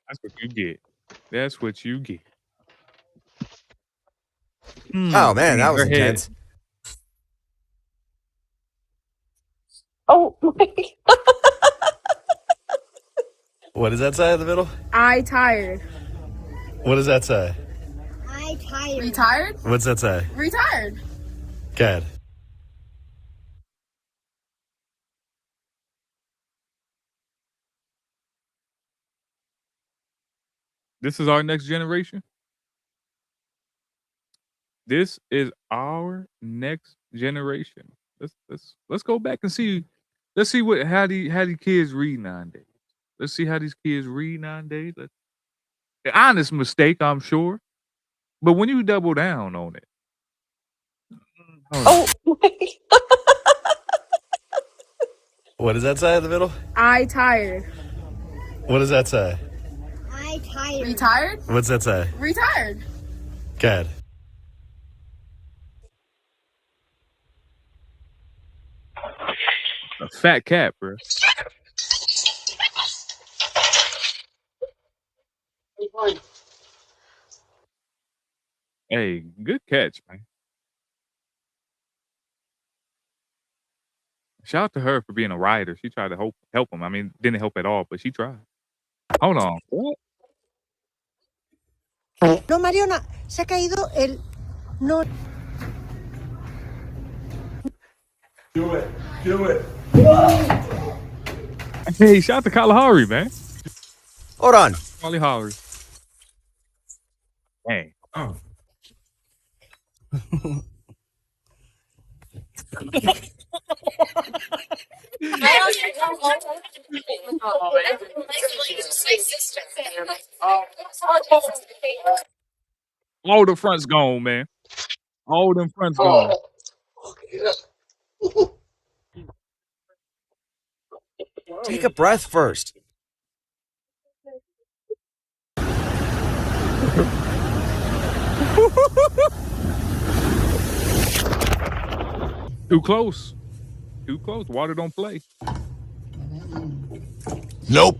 That's what you get. That's what you get. Oh man, that was intense. Oh my God. What does that say in the middle? I tired. What does that say? I tired. Retired? What's that say? Retired. Good. This is our next generation. This is our next generation. Let's go back and see. Let's see how the kids read nowadays. Let's see how these kids read nowadays. An honest mistake, I'm sure. But when you double down on it. Oh my God. What does that say in the middle? I tired. What does that say? I tired. Retired? What's that say? Retired. Good. A fat cat, bro. Hey, good catch, man. Shout out to her for being a writer. She tried to help him. I mean, didn't help at all, but she tried. Hold on. What? No, Mariona, se ha caído el... No. Do it. Do it. Hey, shout out to Kalahari, man. Hold on. Kalahari. Hey. Oh. All the fronts gone, man. All them fronts gone. Take a breath first. Too close. Too close. Water don't play. Nope.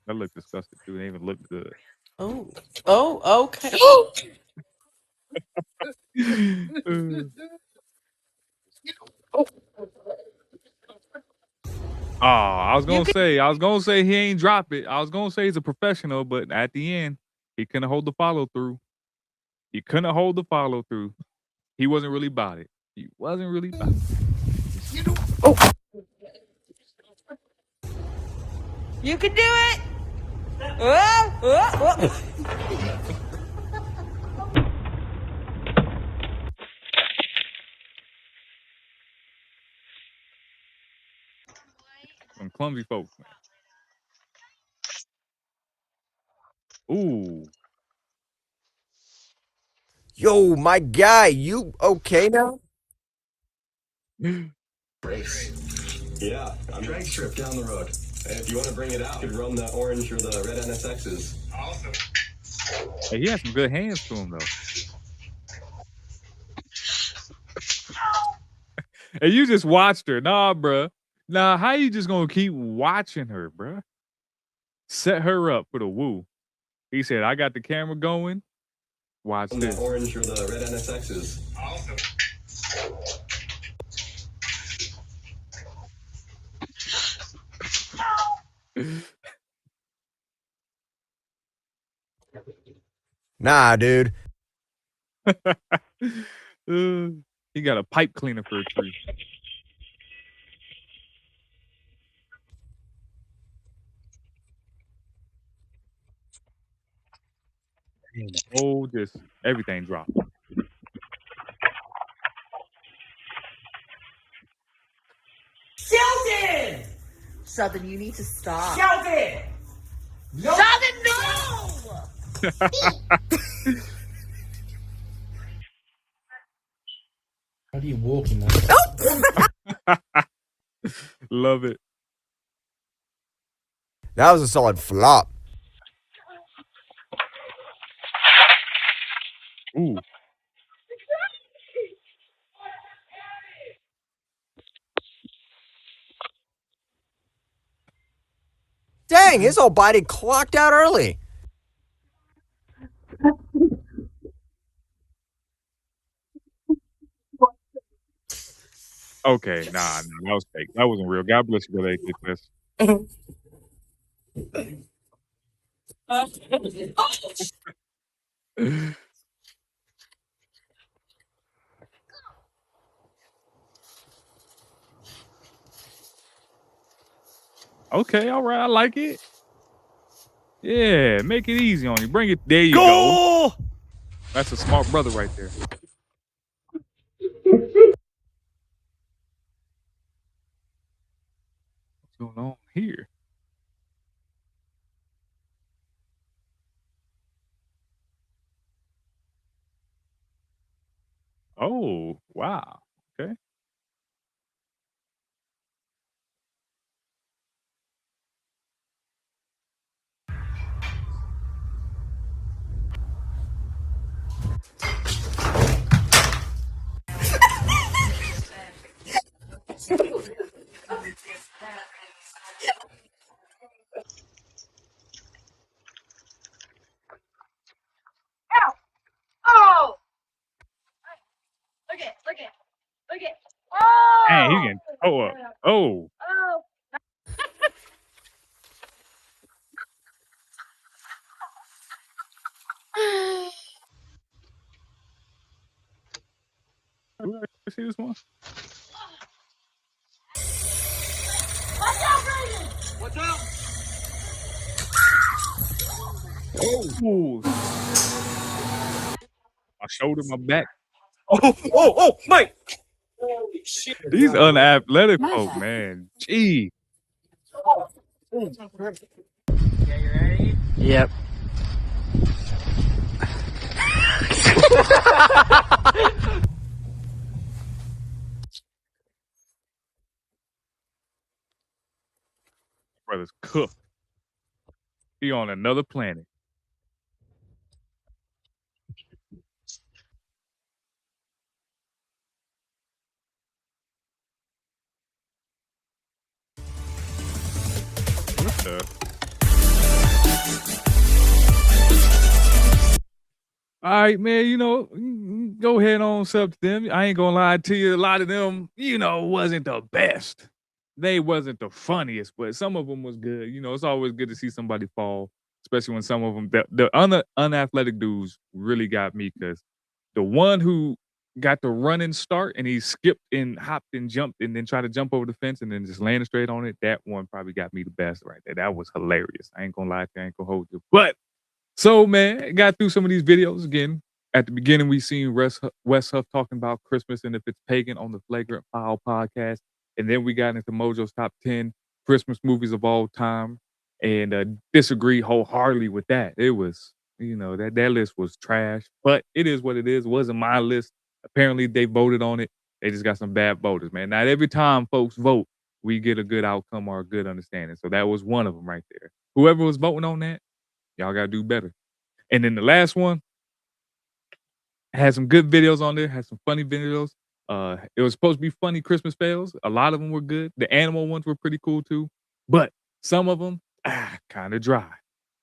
That looked disgusting too. It didn't even look good. Oh. Oh, okay. I was gonna say he ain't drop it. I was gonna say he's a professional, but at the end, he couldn't hold the follow through. He couldn't hold the follow through. He wasn't really about it. He wasn't really about it. You can do it. Oh. Some clumsy folks, man. Ooh. Yo, my guy, you okay now? Race. Yeah, I'm drag strip down the road. If you want to bring it out, you could run the orange or the red NSXs. Awesome. Hey, he has some good hands to him though. And you just watched her. Nah, bruh. Nah, how you just gonna keep watching her, bruh? Set her up for the woo. He said, I got the camera going. Watch Run this. the orange or the red NSXs. Awesome. Nah, dude. He got a pipe cleaner for a tree. Oh, just everything dropped. Sheldon! Sheldon, you need to stop. Sheldon! No! Sheldon, no! How do you walk in that? Love it. That was a solid flop. Ooh. Dang, his old body clocked out early. Okay, nah, that was fake. That wasn't real. God bless you, brother. This. Okay, all right, I like it. Yeah, make it easy on you. Bring it. There you go. That's a smart brother right there. What's going on here? Oh, wow. Okay. Ow! Oh! Look it, look it, look it. Oh! Dang, he can. Oh, oh. Oh! See this one? Watch out, Brandon! Watch out! Oh. My shoulder, my back. Oh, Mike! Holy shit. These unathletic folk, man. Gee. Yeah, you ready? Yep. Brother's cooked. He on another planet. What the? All right, man, you know, go ahead on sub to them. I ain't gonna lie to you, a lot of them, you know, wasn't the best. They wasn't the funniest, but some of them was good. You know, it's always good to see somebody fall, especially when some of them, the unathletic dudes really got me because the one who got the running start and he skipped and hopped and jumped and then tried to jump over the fence and then just landed straight on it, that one probably got me the best right there. That was hilarious. I ain't gonna lie to you, I ain't gonna hold you. But so, man, got through some of these videos again. At the beginning, we seen Wes Huff talking about Christmas and if it's pagan on the Flagrant Foul podcast. And then we got into Mojo's top 10 Christmas movies of all time and disagree wholeheartedly with that. It was, you know, that list was trash, but it is what it is. It wasn't my list. Apparently, they voted on it. They just got some bad voters, man. Not every time folks vote, we get a good outcome or a good understanding. So that was one of them right there. Whoever was voting on that, y'all gotta do better. And then the last one had some good videos on there, had some funny videos. It was supposed to be funny Christmas fails. A lot of them were good. The animal ones were pretty cool too. But some of them, kind of dry.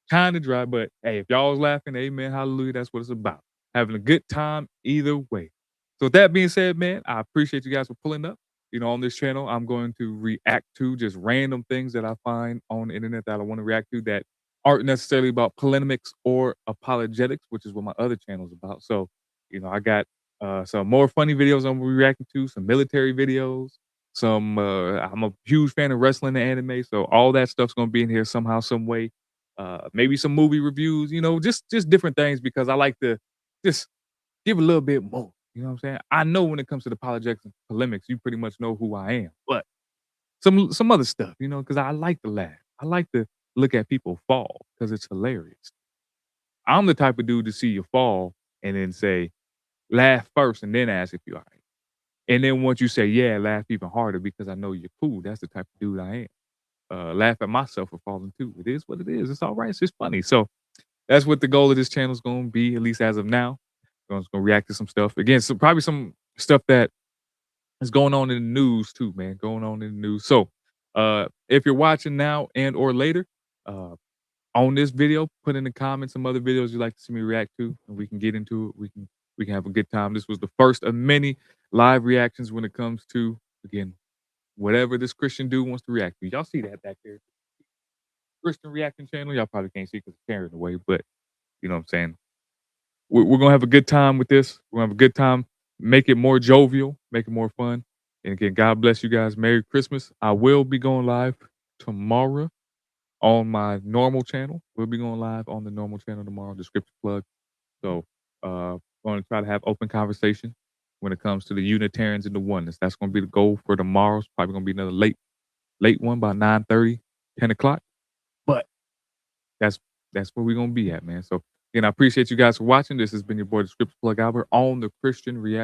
Kind of dry. But hey, if y'all was laughing, amen, hallelujah, that's what it's about. Having a good time either way. So with that being said, man, I appreciate you guys for pulling up. You know, on this channel, I'm going to react to just random things that I find on the internet that I want to react to that aren't necessarily about polemics or apologetics, which is what my other channel is about. So, you know, I got some more funny videos I'm reacting to, some military videos, some I'm a huge fan of wrestling and anime, so all that stuff's gonna be in here somehow, some way. Maybe some movie reviews, you know, just different things because I like to just give a little bit more. You know what I'm saying? I know when it comes to the apologetics and polemics, you pretty much know who I am. But some other stuff, you know, because I like to laugh. I like to look at people fall because it's hilarious. I'm the type of dude to see you fall and then say, laugh first and then ask if you're all right. And then once you say, yeah, laugh even harder because I know you're cool. That's the type of dude I am. Laugh at myself for falling too. It is what it is. It's all right. It's just funny. So that's what the goal of this channel is going to be, at least as of now. I'm just going to react to some stuff. Again, so probably some stuff that is going on in the news too, man. Going on in the news. So if you're watching now and or later, on this video, put in the comments some other videos you'd like to see me react to, and we can get into it. We can have a good time. This was the first of many live reactions when it comes to, again, whatever this Christian dude wants to react to. Y'all see that back there? Christian reaction channel. Y'all probably can't see because it's carrying away, but you know what I'm saying? We're gonna have a good time with this. We're gonna have a good time. Make it more jovial, make it more fun. And again, God bless you guys. Merry Christmas. I will be going live tomorrow on my normal channel. We'll be going live on the normal channel tomorrow, description plug. So going to try to have open conversation when it comes to the Unitarians and the oneness. That's going to be the goal for tomorrow. It's probably going to be another late one by 9:30, 10 o'clock. But that's where we're going to be at, man. So again, I appreciate you guys for watching. This has been your boy, Description Plug Albert, on the Christian React.